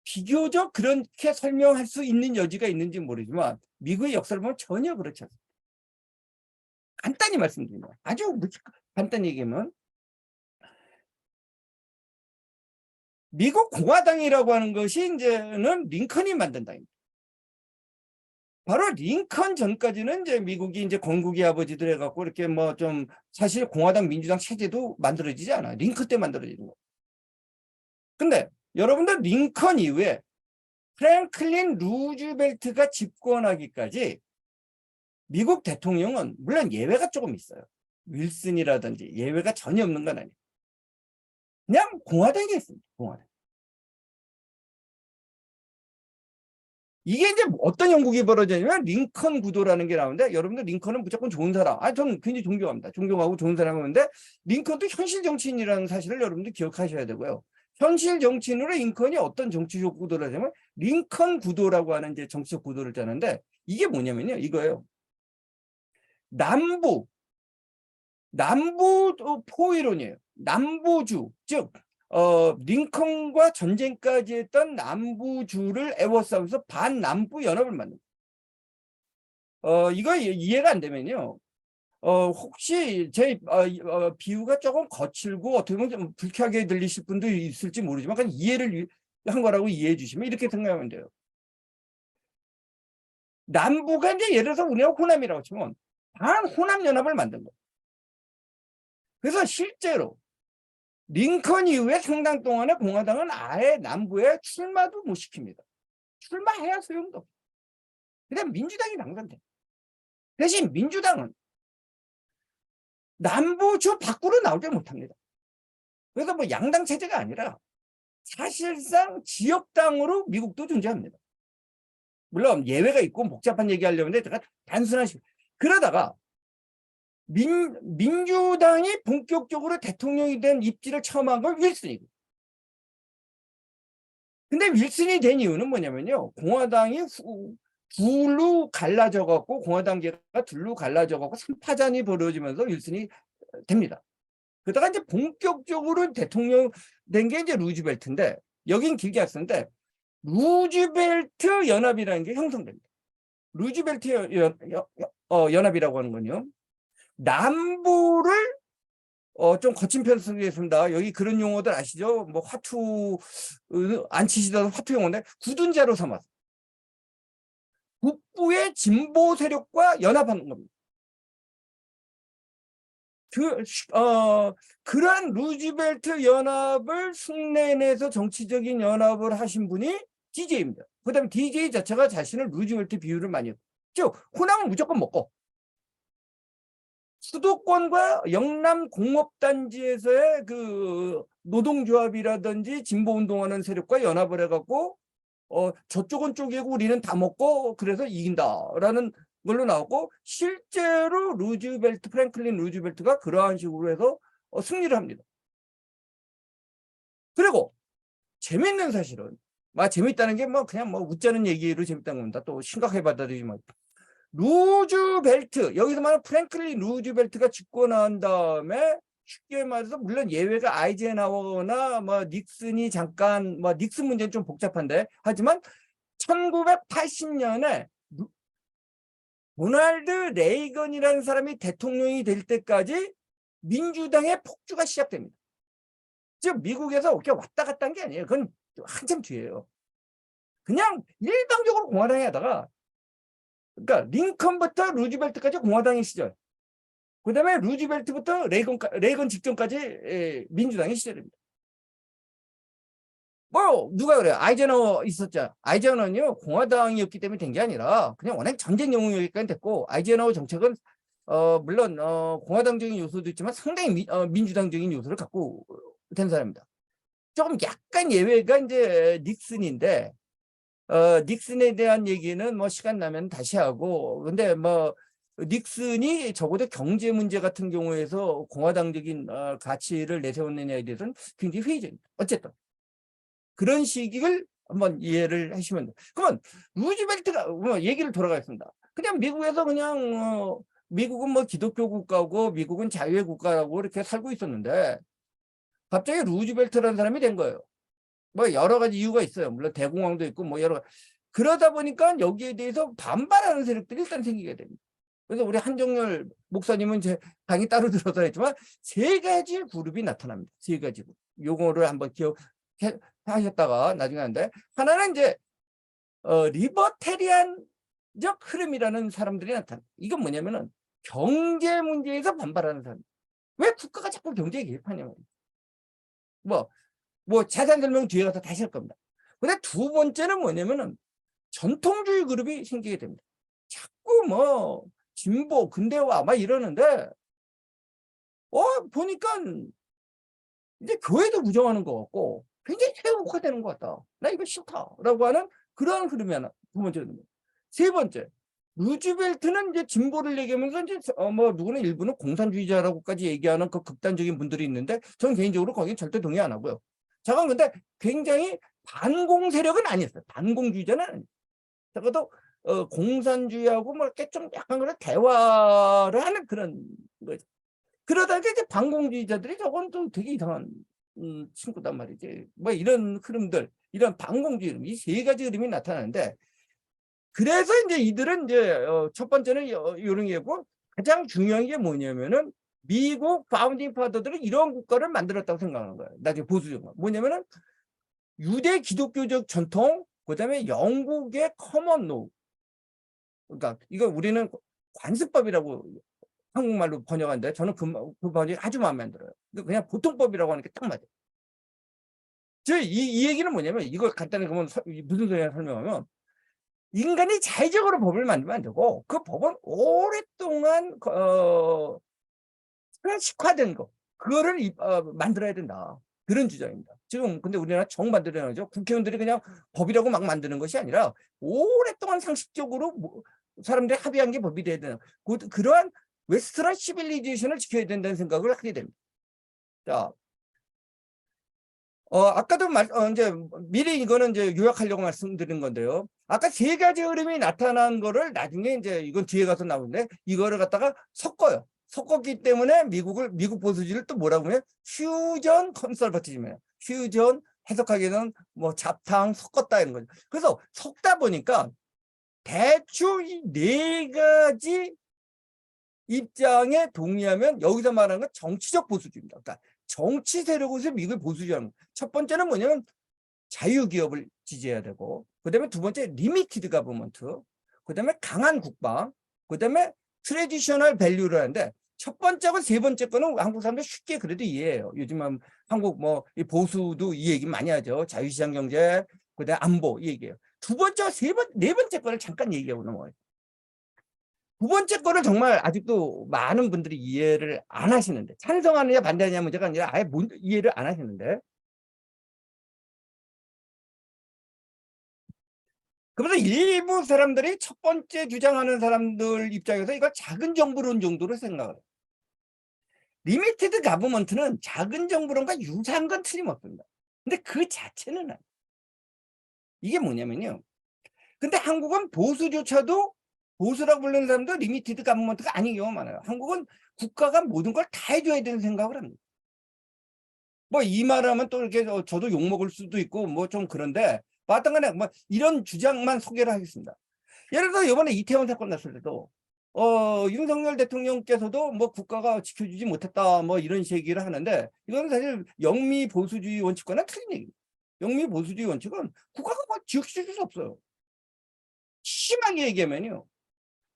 비교적 그렇게 설명할 수 있는 여지가 있는지 모르지만 미국의 역사를 보면 전혀 그렇지 않습니다. 간단히 말씀드립니다. 아주 간단히 얘기하면 미국 공화당이라고 하는 것이 이제는 링컨이 만든 당입니다. 바로 링컨 전까지는 이제 미국이 이제 건국의 아버지들 해갖고 이렇게 좀 사실 공화당 민주당 체제도 만들어지지 않아요. 링컨 때 만들어지는 거. 근데 여러분들 링컨 이후에 프랭클린 루즈벨트가 집권하기까지 미국 대통령은 물론 예외가 조금 있어요. 윌슨이라든지 예외가 전혀 없는 건 아니에요. 그냥 공화당이 있습니다. 공화당. 이게 이제 어떤 영국이 벌어지냐면 링컨 구도라는 게 나오는데 여러분들 링컨은 무조건 좋은 사람. 저는 굉장히 존경합니다. 존경하고 좋은 사람인데 링컨도 현실 정치인이라는 사실을 여러분들 기억하셔야 되고요. 현실 정치인으로 링컨이 어떤 정치적 구도를 하냐면 링컨 구도라고 하는 이제 정치적 구도를 짜는데 이게 뭐냐면요. 이거예요. 남부 포이론이에요. 남부주, 즉 링컨과 전쟁까지 했던 남부주를 에워싸면서 반남부 연합을 만듭니다. 이거 이해가 안 되면요. 혹시 제 비유가 조금 거칠고 어떻게 보면 좀 불쾌하게 들리실 분도 있을지 모르지만 그냥 이해를 한 거라고 이해해 주시면 이렇게 생각하면 돼요. 남부가 이제 예를 들어서 우리가 호남이라고 치면 반호남 연합을 만든 거예요. 그래서 실제로 링컨 이후에 상당 동안에 공화당은 아예 남부에 출마도 못 시킵니다. 출마해야 소용도 없어요. 그냥 민주당이 당선돼. 대신 민주당은 남부주 밖으로 나오지 못합니다. 그래서 양당 체제가 아니라 사실상 지역당으로 미국도 존재합니다. 물론 예외가 있고 복잡한 얘기하려면 제가 단순하시고 그러다가 민주당이 본격적으로 대통령이 된 입지를 처음 한 건 윌슨이고. 근데 윌슨이 된 이유는 뭐냐면요. 공화당이 둘로 갈라져 갖고 공화당계가 둘로 갈라져 갖고 3파전이 벌어지면서 윌슨이 됩니다. 그러다가 이제 본격적으로 대통령 된 게 이제 루즈벨트인데 여긴 길게 했었는데 루즈벨트 연합이라는 게 형성됩니다. 루즈벨트 연합이라고 하는 건요. 남부를 좀 거친 편 쓰겠습니다. 여기 그런 용어들 아시죠? 뭐 화투 안 치시더라도 화투 용어인데 굳은 자로 삼아서 북부의 진보 세력과 연합하는 겁니다. 그러한 루즈벨트 연합을 숭례내서 정치적인 연합을 하신 분이 DJ입니다. 그 다음에 DJ 자체가 자신을 루즈벨트 비유를 많이 했고, 즉 호남은 무조건 먹고 수도권과 영남 공업단지에서의 그 노동조합이라든지 진보운동하는 세력과 연합을 해갖고 저쪽은 쪼개고 우리는 다 먹고 그래서 이긴다라는 걸로 나오고, 실제로 프랭클린 루즈벨트가 그러한 식으로 해서 승리를 합니다. 그리고 재밌는 사실은, 재밌다는 게 그냥 웃자는 얘기로 재밌다는 겁니다. 또 심각하게 받아들이지만, 루즈벨트, 여기서 말하는 프랭클린 루즈벨트가 집권한 다음에, 쉽게 말해서 물론 예외가 아이젠하워나 닉슨이 잠깐, 닉슨 문제는 좀 복잡한데, 하지만 1980년에 도널드 레이건이라는 사람이 대통령이 될 때까지 민주당의 폭주가 시작됩니다. 즉 미국에서 이렇게 왔다 갔다 한 게 아니에요. 그건 한참 뒤에요. 그냥 일방적으로 공화당에 하다가, 그러니까 링컨부터 루즈벨트까지 공화당의 시절, 그 다음에 루즈벨트부터 레이건 직전까지 민주당의 시절입니다. 누가 그래요? 아이젠하워 있었죠. 아이젠하워는요, 공화당이었기 때문에 된 게 아니라 그냥 워낙 전쟁 영웅이니까 됐고, 아이젠하워 정책은 물론 공화당적인 요소도 있지만 상당히 민주당적인 요소를 갖고 된 사람입니다. 조금 약간 예외가 이제 닉슨인데, 닉슨에 대한 얘기는 시간 나면 다시 하고, 근데 닉슨이 적어도 경제 문제 같은 경우에서 공화당적인 가치를 내세웠느냐에 대해서는 굉장히 회의적입니다. 어쨌든 그런 시기를 한번 이해를 하시면 돼요. 그러면 루즈벨트가 얘기를 돌아가겠습니다. 그냥 미국에서 그냥 미국은 기독교 국가고 미국은 자유의 국가라고 이렇게 살고 있었는데, 갑자기 루즈벨트라는 사람이 된 거예요. 여러 가지 이유가 있어요. 물론 대공황도 있고 여러 가지. 그러다 보니까 여기에 대해서 반발하는 세력들이 일단 생기게 됩니다. 그래서 우리 한정열 목사님은 제 강의 따로 들어서 했지만 3가지 그룹이 나타납니다. 3가지 그룹. 요거를 한번 기억하셨다가 나중에 하는데, 하나는 이제 리버테리안적 흐름이라는 사람들이 나타납니다. 이건 뭐냐면은 경제 문제에서 반발하는 사람. 왜 국가가 자꾸 경제에 개입하냐면, 자세한 설명 뒤에 가서 다시 할 겁니다. 근데 두 번째는 뭐냐면은 전통주의 그룹이 생기게 됩니다. 자꾸 진보, 근대화 이러는데, 보니까 이제 교회도 부정하는 것 같고 굉장히 해국화되는 것 같다. 나 이거 싫다라고 하는 그러한 흐름이 하나, 두 번째입니다. 세 번째, 루즈벨트는 이제 진보를 얘기하면서 이제 누구는 일부는 공산주의자라고까지 얘기하는 그 극단적인 분들이 있는데, 저는 개인적으로 거기에 절대 동의 안 하고요. 잠깐, 근데 굉장히 반공 세력은 아니었어요. 반공주의자는 아니에요. 적어도 공산주의하고 이렇게 좀 약간 그런 대화를 하는 그런 거죠. 그러다가 이제 반공주의자들이 저건 좀 되게 이상한 친구단 말이지. 이런 흐름들, 이런 반공주의 흐름, 이 3가지 흐름이 나타나는데, 그래서 이제 이들은 이제 첫 번째는 이런 게고, 가장 중요한 게 뭐냐면은 미국 파운딩 파더들은 이런 국가를 만들었다고 생각하는 거예요. 나중에 보수적으로. 뭐냐면은 유대 기독교적 전통, 그다음에 영국의 커먼 노우. 그러니까 이거 우리는 관습법이라고 한국말로 번역하는데, 저는 그 번역이 아주 마음에 안 들어요. 그냥 보통법이라고 하는 게 딱 맞아요. 이 얘기는 뭐냐면, 이걸 간단히 그러면 무슨 소리냐 설명하면, 인간이 자의적으로 법을 만들면 안 되고, 그 법은 오랫동안 상식화된 거, 그거를 만들어야 된다. 그런 주장입니다. 지금 근데 우리나라 정 만들어야죠. 국회의원들이 그냥 법이라고 막 만드는 것이 아니라 오랫동안 상식적으로 사람들이 합의한 게 법이 돼야 되는, 그러한 웨스트런 시빌리제이션을 지켜야 된다는 생각을 하게 됩니다. 자, 아까도 이제 미리 이거는 이제 요약하려고 말씀드린 건데요. 아까 3가지 흐름이 나타난 거를 나중에 이제 이건 뒤에 가서 나오는데, 이거를 갖다가 섞어요. 섞었기 때문에 미국 보수주의를 또 뭐라고 해요? 퓨전 컨설버티즘이에요. 퓨전, 해석하기에는 잡탕 섞었다 이런 거죠. 그래서 섞다 보니까 대충 이 4가지 입장에 동의하면 여기서 말하는 건 정치적 보수주의입니다. 그러니까 정치 세력으로서 미국을 보수주의하는 거. 첫 번째는 뭐냐면 자유기업을 지지해야 되고, 그다음에 두 번째 리미티드 가버먼트, 그다음에 강한 국방, 그다음에 트래디셔널 밸류를 하는데, 첫 번째하고 세 번째 거는 한국 사람들 쉽게 그래도 이해해요. 요즘은 한국 뭐 보수도 이 얘기 많이 하죠. 자유시장 경제, 그다음에 안보 이 얘기예요. 두 번째와 네 번째 거를 잠깐 얘기하고 넘어가요. 두 번째 거를 정말 아직도 많은 분들이 이해를 안 하시는데, 찬성하느냐 반대하느냐 문제가 아니라 아예 이해를 안 하시는데, 그래서 일부 사람들이 첫 번째 주장하는 사람들 입장에서 이걸 작은 정부론 정도로 생각을 해요. 리미티드 가버먼트는 작은 정부론과 유사한 건 틀림없습니다. 근데 그 자체는 아니에요. 이게 뭐냐면요. 근데 한국은 보수조차도, 보수라고 부르는 사람도 리미티드 가버먼트가 아닌 경우가 많아요. 한국은 국가가 모든 걸 다 해줘야 되는 생각을 합니다. 뭐 이 말하면 또 이렇게 저도 욕먹을 수도 있고 뭐 좀 그런데, 마땅간에 뭐 이런 주장만 소개를 하겠습니다. 예를 들어 이번에 이태원 사건 났을 때도 윤석열 대통령께서도 뭐 국가가 지켜주지 못했다 뭐 이런 얘기를 하는데, 이건 사실 영미 보수주의 원칙과는 틀린 얘기입니다. 영미 보수주의 원칙은 국가가 뭐 지켜줄 수 없어요. 심하게 얘기하면요,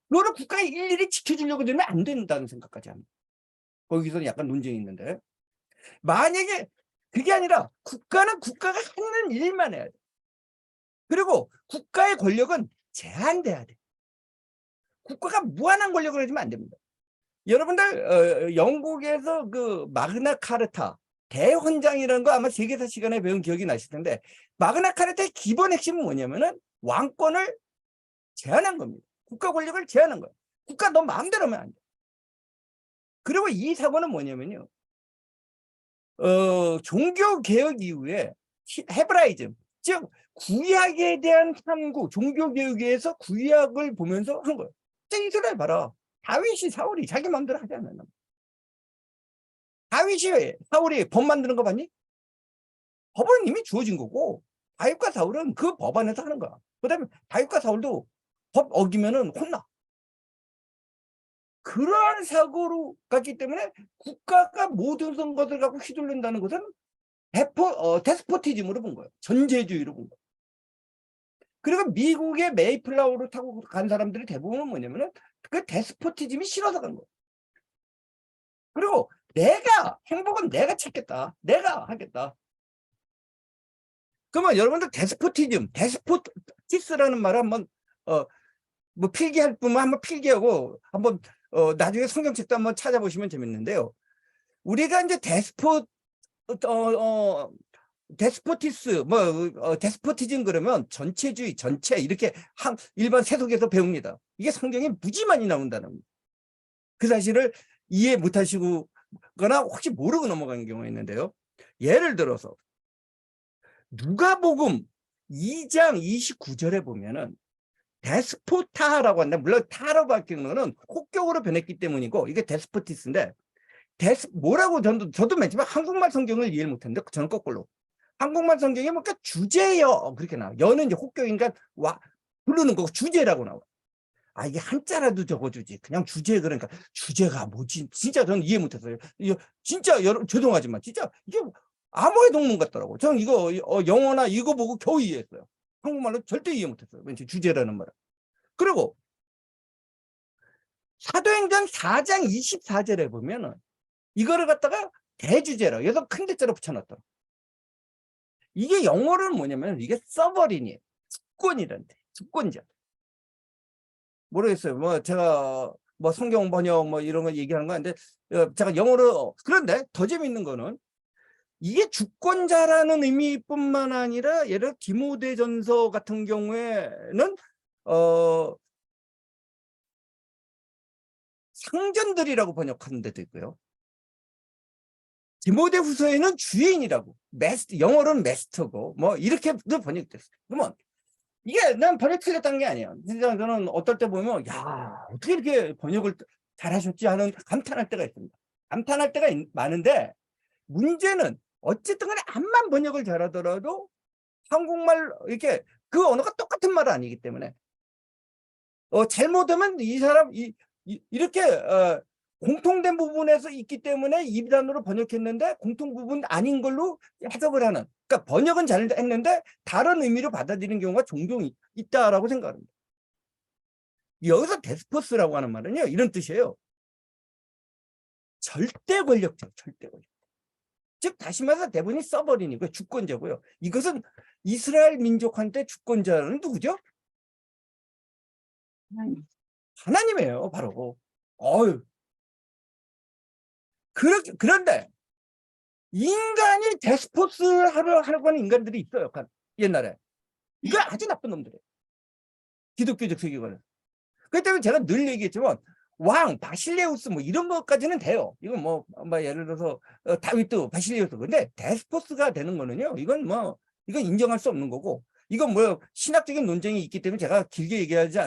너를 국가가 일일이 지켜주려고 들면 안 된다는 생각까지 합니다. 거기서는 약간 논쟁이 있는데, 만약에 그게 아니라 국가는 국가가 하는 일만 해야 돼. 그리고 국가의 권력은 제한돼야 돼. 국가가 무한한 권력을 가지면 안 됩니다. 여러분들 영국에서 그 마그나 카르타 대헌장이라는 거 아마 세계사 시간에 배운 기억이 나실 텐데, 마그나 카르타의 기본 핵심은 뭐냐면은 왕권을 제한한 겁니다. 국가 권력을 제한한 거예요. 국가 너 마음대로 하면 안 돼. 그리고 이 사고는 뭐냐면요, 종교 개혁 이후에 헤브라이즘, 즉 구약에 대한 탐구, 종교 개혁에서 구약을 보면서 한 거예요. 이스라엘 봐라. 다윗이 사울이 자기 마음대로 하지 않았나? 다윗이 사울이 법 만드는 거 봤니? 법은 이미 주어진 거고, 다윗과 사울은 그 법 안에서 하는 거야. 그다음에 다윗과 사울도 법 어기면은 혼나. 그러한 사고로 갔기 때문에 국가가 모든 것을 갖고 휘둘른다는 것은 데스포티즘으로 본 거예요. 전제주의로 본 거예요. 그리고 미국의 메이플라워를 타고 간 사람들이 대부분은 뭐냐면은 그 데스포티즘이 싫어서 간 거예요. 그리고 행복은 내가 찾겠다. 내가 하겠다. 그러면 여러분들 데스포티스라는 말을 한번 뭐 필기할 분만 한번 필기하고 한번 나중에 성경책도 한번 찾아보시면 재밌는데요. 우리가 이제 데스포티스 데스포티즘 그러면 전체주의, 전체 이렇게 일반 세속에서 배웁니다. 이게 성경에 무지 많이 나온다는 겁니다. 그 사실을 이해 못하시고 거나 혹시 모르고 넘어가는 경우가 있는데요. 예를 들어서 누가복음 2장 29절에 보면은 데스포타라고 한다. 물론 타로 바뀌는 거는 혹격으로 변했기 때문이고, 이게 데스포티스인데, 뭐라고 저도 맨 처음에 한국말 성경을 이해를 못했는데, 저는 거꾸로 한국말 성경에 뭔가 주제여 그렇게 나와. 여는 이제 혹격인가 부르는 거고 주제라고 나와. 아, 이게 한자라도 적어주지. 그냥 주제, 그러니까 주제가 뭐지? 진짜 저는 이해 못했어요. 진짜 죄송하지만 진짜 이게 암호의 동문 같더라고. 저는 이거 영어나 이거 보고 겨우 이해했어요. 한국말로 절대 이해 못했어요. 왠지 주제라는 말을. 그리고 사도행전 4장 24절에 보면은 이거를 갖다가 대주제라, 여기서 큰 대자로 붙여놨더라. 이게 영어로는 뭐냐면 이게 서버린이에요. 주권이란데, 주권자. 모르겠어요. 뭐 제가 뭐 성경 번역 뭐 이런 거 얘기하는 거 아닌데, 제가 영어로, 그런데 더 재밌는 거는 이게 주권자라는 의미뿐만 아니라, 예를 들어 디모데전서 같은 경우에는 상전들이라고 번역하는 데도 있고요. 디모데후서에는 주인이라고, 영어로는 메스터고 뭐 이렇게도 번역됐어요. 그러면 이게 난 번역 틀렸다는 게 아니에요. 진짜 저는 어떨 때 보면 야, 어떻게 이렇게 번역을 잘하셨지 하는 감탄할 때가 있습니다. 감탄할 때가 많은데, 문제는 어쨌든 간에 암만 번역을 잘하더라도 한국말 이렇게 그 언어가 똑같은 말은 아니기 때문에 잘못하면 이 사람 이렇게 공통된 부분에서 있기 때문에 이단으로 번역했는데 공통 부분 아닌 걸로 해석을 하는. 그러니까 번역은 잘 했는데 다른 의미로 받아들이는 경우가 종종 있다라고 생각합니다. 여기서 데스포스라고 하는 말은요, 이런 뜻이에요. 절대 권력자, 절대 권력. 즉 다시 말해서 대부분이 서버린이고 주권자고요. 이것은 이스라엘 민족한테 주권자는 누구죠? 하나님이에요, 바로. 어휴. 그런데 인간이 데스포스 하려고 하는 인간들이 있어요, 옛날에. 이거 아주 나쁜 놈들이에요. 기독교적 세계관은. 그렇기 때문에 제가 늘 얘기했지만 왕, 바실레우스 뭐 이런 것까지는 돼요. 이건 뭐 예를 들어서 다윗도 바실레우스. 근데 데스포스가 되는 거는요, 이건 인정할 수 없는 거고, 이건 뭐 신학적인 논쟁이 있기 때문에 제가 길게 얘기하지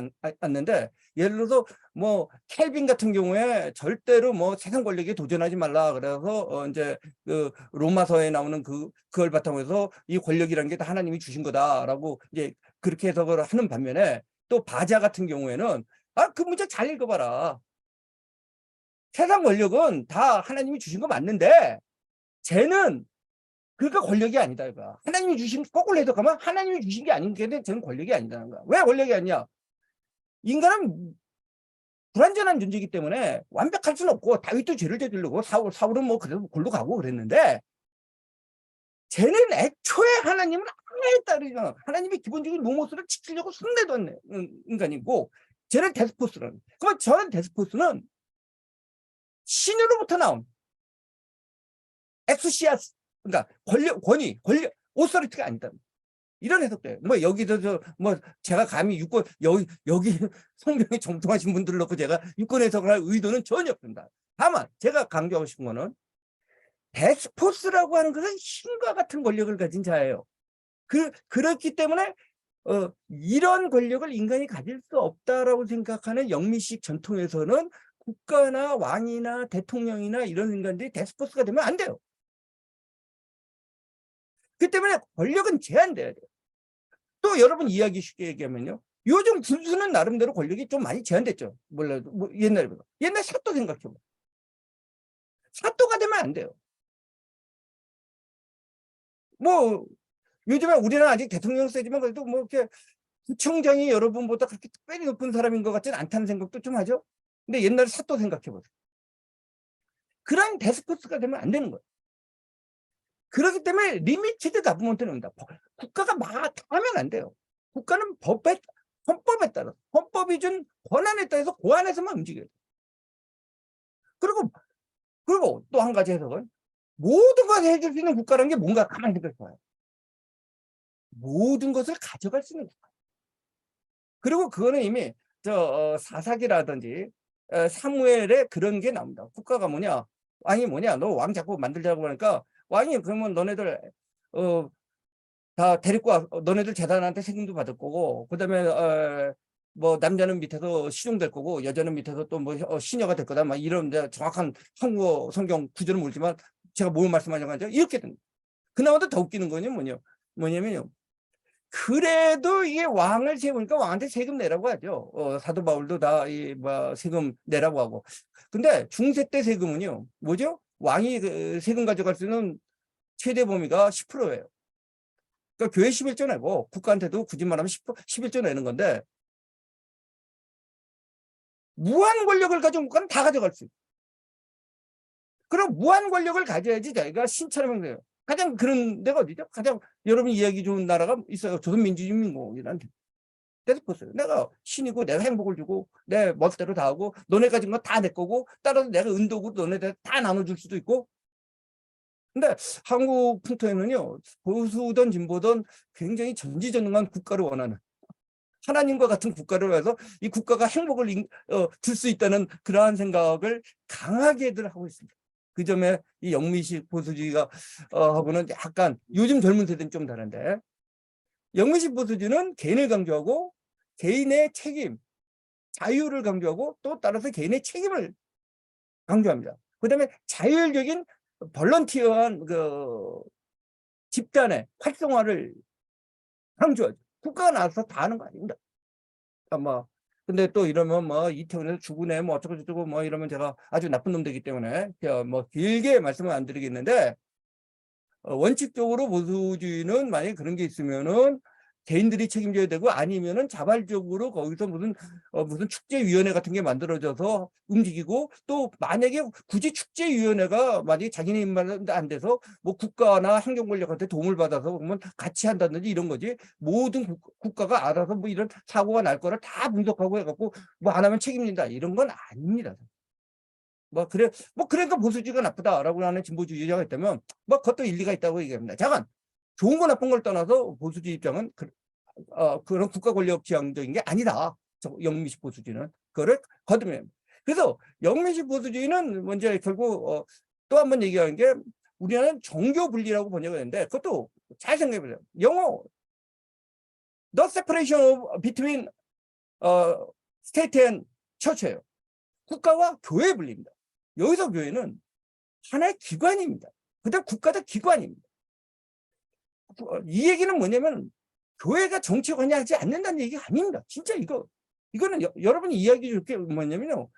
않는데, 예를 들어서 뭐 켈빈 같은 경우에 절대로 뭐 세상 권력에 도전하지 말라 그래서 이제 그 로마서에 나오는 그걸 바탕으로 해서 이 권력이라는 게 다 하나님이 주신 거다라고 이제 그렇게 해석을 하는 반면에, 또 바자 같은 경우에는 그 문제 잘 읽어봐라. 세상 권력은 다 하나님이 주신 거 맞는데 쟤는 그러니까 권력이 아니다 이거야. 하나님이 주신, 거꾸로 해석하면 하나님이 주신 게 아닌 게 쟤는 권력이 아니다는 거야. 왜 권력이 아니냐? 인간은 불완전한 존재이기 때문에 완벽할 수는 없고, 다윗도 죄를 저지르고 사울은 뭐 그래도 골로 가고 그랬는데, 쟤는 애초에 하나님은 하나에 따르잖아. 하나님이 기본적인 노모스를 지키려고 손내도 않는 인간이고, 쟤는 데스포스라는. 그러면 저는 데스포스는 신으로부터 나온 엑수시아스, 그러니까 권위, 오서리티가 아니다. 이런 해석도 해요. 뭐 여기서 제가 감히 유권, 여기 성경에 정통하신 분들을 놓고 제가 유권 해석을 할 의도는 전혀 없습니다. 다만 제가 강조하고 싶은 거는 데스포스라고 하는 것은 신과 같은 권력을 가진 자예요. 그렇기 때문에 이런 권력을 인간이 가질 수 없다라고 생각하는 영미식 전통에서는 국가나 왕이나 대통령이나 이런 인간들이 데스포스가 되면 안 돼요. 그 때문에 권력은 제한돼야 돼요. 또 여러분 이야기 쉽게 얘기하면요, 요즘 군수는 나름대로 권력이 좀 많이 제한됐죠. 몰라도 옛날보다. 옛날 사또 생각해봐. 사또가 되면 안 돼요. 뭐 요즘에 우리는 아직 대통령 세지만 그래도 뭐 이렇게 구청장이 여러분보다 그렇게 특별히 높은 사람인 것 같지는 않다는 생각도 좀 하죠. 근데 옛날 사또 생각해보세요. 그런 데스포스가 되면 안 되는 거예요. 그렇기 때문에 리미티드 가버먼트는 온다. 국가가 막 하면 안 돼요. 국가는 헌법에 따라, 헌법이 준 권한에 따라서 그 안에서만 움직여야 돼요. 그리고 또 한 가지 해석은, 모든 것을 해줄 수 있는 국가라는 게 뭔가 가만히 생각해봐요. 모든 것을 가져갈 수 있는 국가. 그리고 그거는 이미 사사기라든지 사무엘에 그런 게 나옵니다. 국가가 뭐냐, 왕이 뭐냐, 너 왕 자꾸 만들자고 하니까 왕이 그러면 너네들 다 데리고 와, 너네들 재단한테 책임도 받을 거고, 그다음에 뭐 남자는 밑에서 시종될 거고, 여자는 밑에서 또 뭐 시녀가 될 거다, 막 이런 정확한 한국어 성경 구절은 모르지만 제가 뭘 말씀하려고 이렇게 됩니다. 그나마도 더 웃기는 거는 뭐냐면요, 그래도 이게 왕을 세우니까 왕한테 세금 내라고 하죠. 사도 바울도 다 세금 내라고 하고. 근데 중세 때 세금은요, 뭐죠? 왕이 세금 가져갈 수 있는 최대 범위가 10%예요. 그러니까 교회 11조 내고 국가한테도 굳이 말하면 11조 내는 건데, 무한 권력을 가진 국가는 다 가져갈 수 있어요. 그럼 무한 권력을 가져야지 저희가 신처럼 해요. 가장 그런 데가 어디죠? 가장 여러분 이야기 좋은 나라가 있어요. 조선민주주의인공화국이라는 데. 데스포스. 내가 신이고 내가 행복을 주고 내 멋대로 다 하고 너네 가진 거 다 내 거고, 따라서 내가 은덕으로 너네들 다 나눠줄 수도 있고. 근데 한국 풍토에는요, 보수든 진보든 굉장히 전지전능한 국가를 원하는, 하나님과 같은 국가를 위해서 이 국가가 행복을 줄 수 있다는 그러한 생각을 강하게들 하고 있습니다. 그 점에 이 영미식 보수주의가 하고는 약간 요즘 젊은 세대는 좀 다른데, 영미식 보수주의는 개인을 강조하고 개인의 책임, 자유를 강조하고 또 따라서 개인의 책임을 강조합니다. 그다음에 자율적인 볼런티어한 집단의 활성화를 강조하죠. 국가가 나와서 다 하는 거 아닙니다. 근데 또 이러면 뭐 이태원에서 죽으네 뭐 어쩌고 저쩌고 뭐 이러면 제가 아주 나쁜 놈 되기 때문에 뭐 길게 말씀을 안 드리겠는데, 원칙적으로 보수주의는 만약에 그런 게 있으면은 개인들이 책임져야 되고, 아니면은 자발적으로 거기서 무슨 축제위원회 같은 게 만들어져서 움직이고, 또 만약에 굳이 축제위원회가 만약에 자기네 입맛 안 돼서 뭐 국가나 행정권력한테 도움을 받아서 그러면 같이 한다든지 이런 거지, 모든 국가가 알아서 뭐 이런 사고가 날 거를 다 분석하고 해갖고 뭐 안 하면 책임진다 이런 건 아닙니다. 그러니까 보수주의가 나쁘다라고 하는 진보주의자가 있다면 뭐 그것도 일리가 있다고 얘기합니다. 잠깐, 좋은 거 나쁜 걸 떠나서 보수주의 입장은 그런 국가 권력 지향적인 게 아니다. 영미식 보수주의는 그거를 거듭해요. 그래서 영미식 보수주의는 먼저 결국 또 한 번 얘기하는 게, 우리나라는 정교 분리라고 번역을 했는데 그것도 잘 생각해 보세요. 영어 The separation between state and church예요. 국가와 교회 분리입니다. 여기서 교회는 하나의 기관입니다. 그다음 국가도 기관입니다. 이 얘기는 뭐냐면 교회가 정치에 관여하지 않는다는 얘기가 아닙니다. 진짜 이거는 여러분이 이야기 줄 게 뭐냐면요,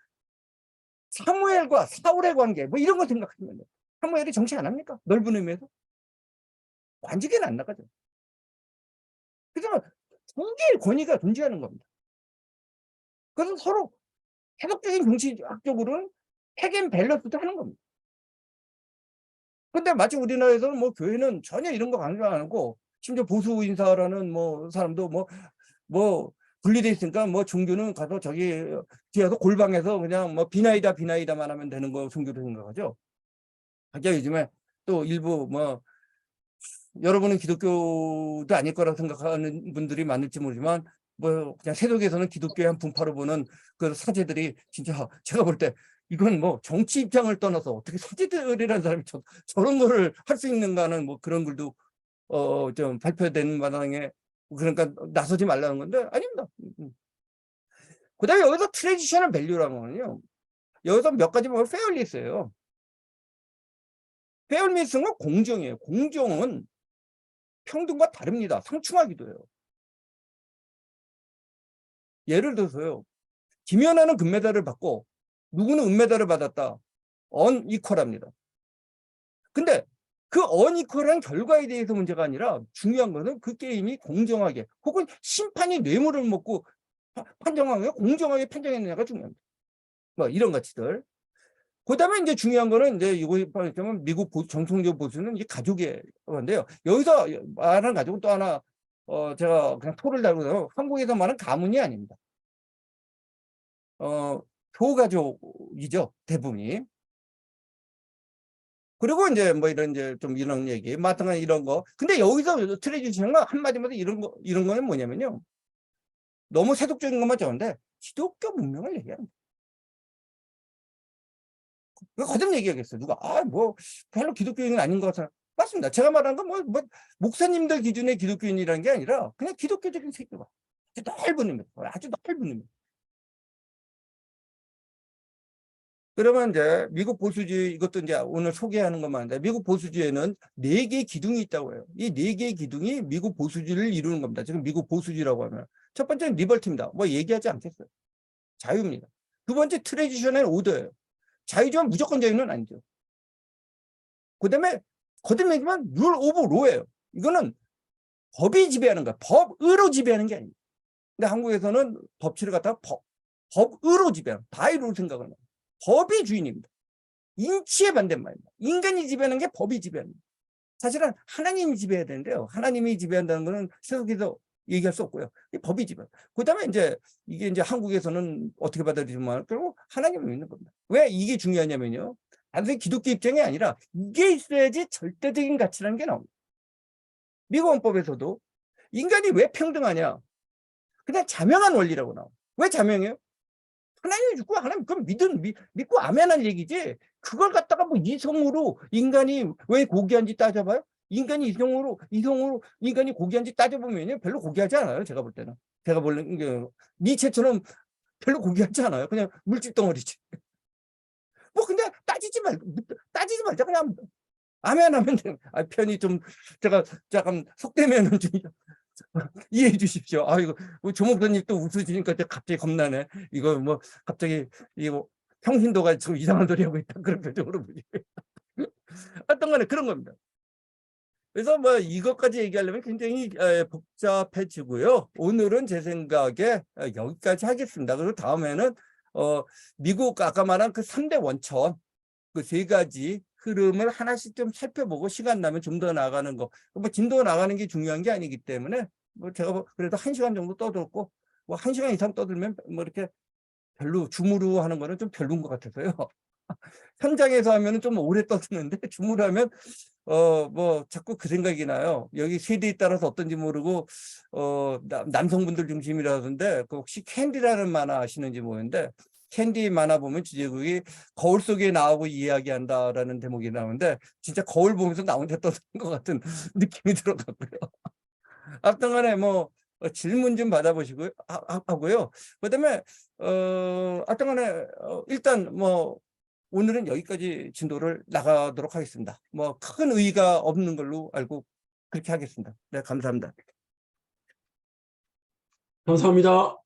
사무엘과 사울의 관계 뭐 이런 거 생각하시면 돼요. 사무엘이 정치 안 합니까? 넓은 의미에서 관직에는 안 나가죠. 그래서 두 개의 권위가 존재하는 겁니다. 그래서 서로 해석적인 정치학적으로는 핵앤 밸런스도 하는 겁니다. 근데 마치 우리나라에서는 뭐 교회는 전혀 이런 거 강조 안 하고, 심지어 보수 인사라는 뭐 사람도 뭐 분리돼 있으니까 뭐 종교는 가서 저기 뒤에서 골방에서 그냥 뭐 비나이다만 하면 되는 거 종교로 생각하죠. 하자 요즘에 또 일부 뭐, 여러분은 기독교도 아닐 거라고 생각하는 분들이 많을지 모르지만 뭐 그냥 세속에서는 기독교의 한 분파로 보는 그 사제들이 진짜 제가 볼 때 이건 뭐 정치 입장을 떠나서 어떻게 사제들이라는 사람이 저런 거를 할 수 있는가는 뭐 그런 글도 좀 발표된 마당에, 그러니까 나서지 말라는 건데 아닙니다. 그다음에 여기서 트레디셔널 밸류라는 거는요, 여기서 몇 가지 보면 페어리스예요. 페어리스는 공정이에요. 공정은 평등과 다릅니다. 상충하기도 해요. 예를 들어서요, 김연아는 금메달을 받고 누구는 은메달을 받았다. 언이퀄합니다. 근데 그 언이퀄한 결과에 대해서 문제가 아니라 중요한 것은 그 게임이 공정하게, 혹은 심판이 뇌물을 먹고 판정하게 공정하게 판정했느냐가 중요합니다. 뭐 이런 가치들. 그다음에 이제 중요한 거는 이제 이거 보면 미국 정통적 보수는 이 가족의 건데요. 여기서 말하는 가족은 또 하나 제가 그냥 토를 달고요. 한국에서 말하는 가문이 아닙니다. 교가족이죠, 대부분이. 그리고 이제 뭐 이제 좀 이런 얘기, 마땅한 이런 거. 근데 여기서 트레디션은 한마디마다 이런 거는 뭐냐면요, 너무 세속적인 것만 좋은데 기독교 문명을 얘기합니다. 거듭 얘기하겠어요. 누가 뭐 별로 기독교인은 아닌 것 같아. 맞습니다. 제가 말한 건 뭐 목사님들 기준의 기독교인이라는 게 아니라 그냥 기독교적인 세계관. 아주 넓은 의미, 아주 넓은 의미. 그러면 이제 미국 보수주의, 이것도 이제 오늘 소개하는 것만인데, 미국 보수주의에는 4개의 기둥이 있다고 해요. 이 4개의 기둥이 미국 보수주의를 이루는 겁니다. 지금 미국 보수주의라고 하면 첫 번째는 리버티입니다. 뭐 얘기하지 않겠어요. 자유입니다. 두 번째 트레디셔널 오더예요. 자유지만 무조건 자유는 아니죠. 그다음에 거듭내지만 룰 오브 로예요. 이거는 법이 지배하는 거야. 법으로 지배하는 게 아닙니다. 근데 한국에서는 법치를 갖다가 법으로 지배하는, 바이로 생각을 해요. 법이 주인입니다. 인치에 반대말입니다. 인간이 지배하는 게 법이 지배합니다. 사실은 하나님이 지배해야 되는데요, 하나님이 지배한다는 것은 세속에서 얘기할 수 없고요. 이 법이 지배. 그다음에 이게 이제 한국에서는 어떻게 받아들이지만 결국 하나님을 믿는 겁니다. 왜 이게 중요하냐면요, 단순히 기독교 입장이 아니라 이게 있어야지 절대적인 가치라는 게 나옵니다. 미국 헌법에서도 인간이 왜 평등하냐, 그냥 자명한 원리라고 나와요. 왜 자명해요? 하나님이 죽고 하나님 그럼 믿고 아멘한 얘기지, 그걸 갖다가 뭐 이성으로 인간이 왜 고귀한지 따져봐요? 인간이 이성으로 인간이 고귀한지 따져보면 별로 고귀하지 않아요. 제가 볼 때는, 제가 보는 게 니체처럼 별로 고귀하지 않아요. 그냥 물질 덩어리지. 뭐 근데 따지지 말자 그냥 아멘하면 돼요. 편이 좀 제가 잠깐 속되면은 좀 이해해 주십시오. 아, 이거 조 목사님 또 웃으시니까 갑자기 겁나네. 이거 뭐 갑자기 이거 뭐 평신도가 지금 이상한 소리 하고 있다 그런 표정으로 보지. 어떤 간에 그런 겁니다. 그래서 뭐 이것까지 얘기하려면 굉장히 복잡해지고요. 오늘은 제 생각에 여기까지 하겠습니다. 그리고 다음에는 미국 아까 말한 그 3대 원천 그 세 가지 흐름을 하나씩 좀 살펴보고 시간 나면 좀 더 나가는 거. 뭐 진도 나가는 게 중요한 게 아니기 때문에 뭐 제가 그래도 1시간 정도 떠들고 뭐 1시간 이상 떠들면 뭐 이렇게 별로 줌으로 하는 거는 좀 별로인 것 같아서요. 현장에서 하면은 좀 오래 떠드는데 줌으로 하면 뭐 자꾸 그 생각이 나요. 여기 세대에 따라서 어떤지 모르고 남성분들 중심이라던데 그 혹시 캔디라는 만화 아시는지 모르는데 캔디 만화 보면 주제곡이 거울 속에 나오고 이야기한다라는 대목이 나오는데 진짜 거울 보면서 나 혼자 떠드는 것 같은 느낌이 들어가고요. 앞동안에 뭐 질문 좀 받아보시고요 하고요. 그다음에 앞동안에 일단 뭐 오늘은 여기까지 진도를 나가도록 하겠습니다. 뭐 큰 의의가 없는 걸로 알고 그렇게 하겠습니다. 네, 감사합니다. 감사합니다.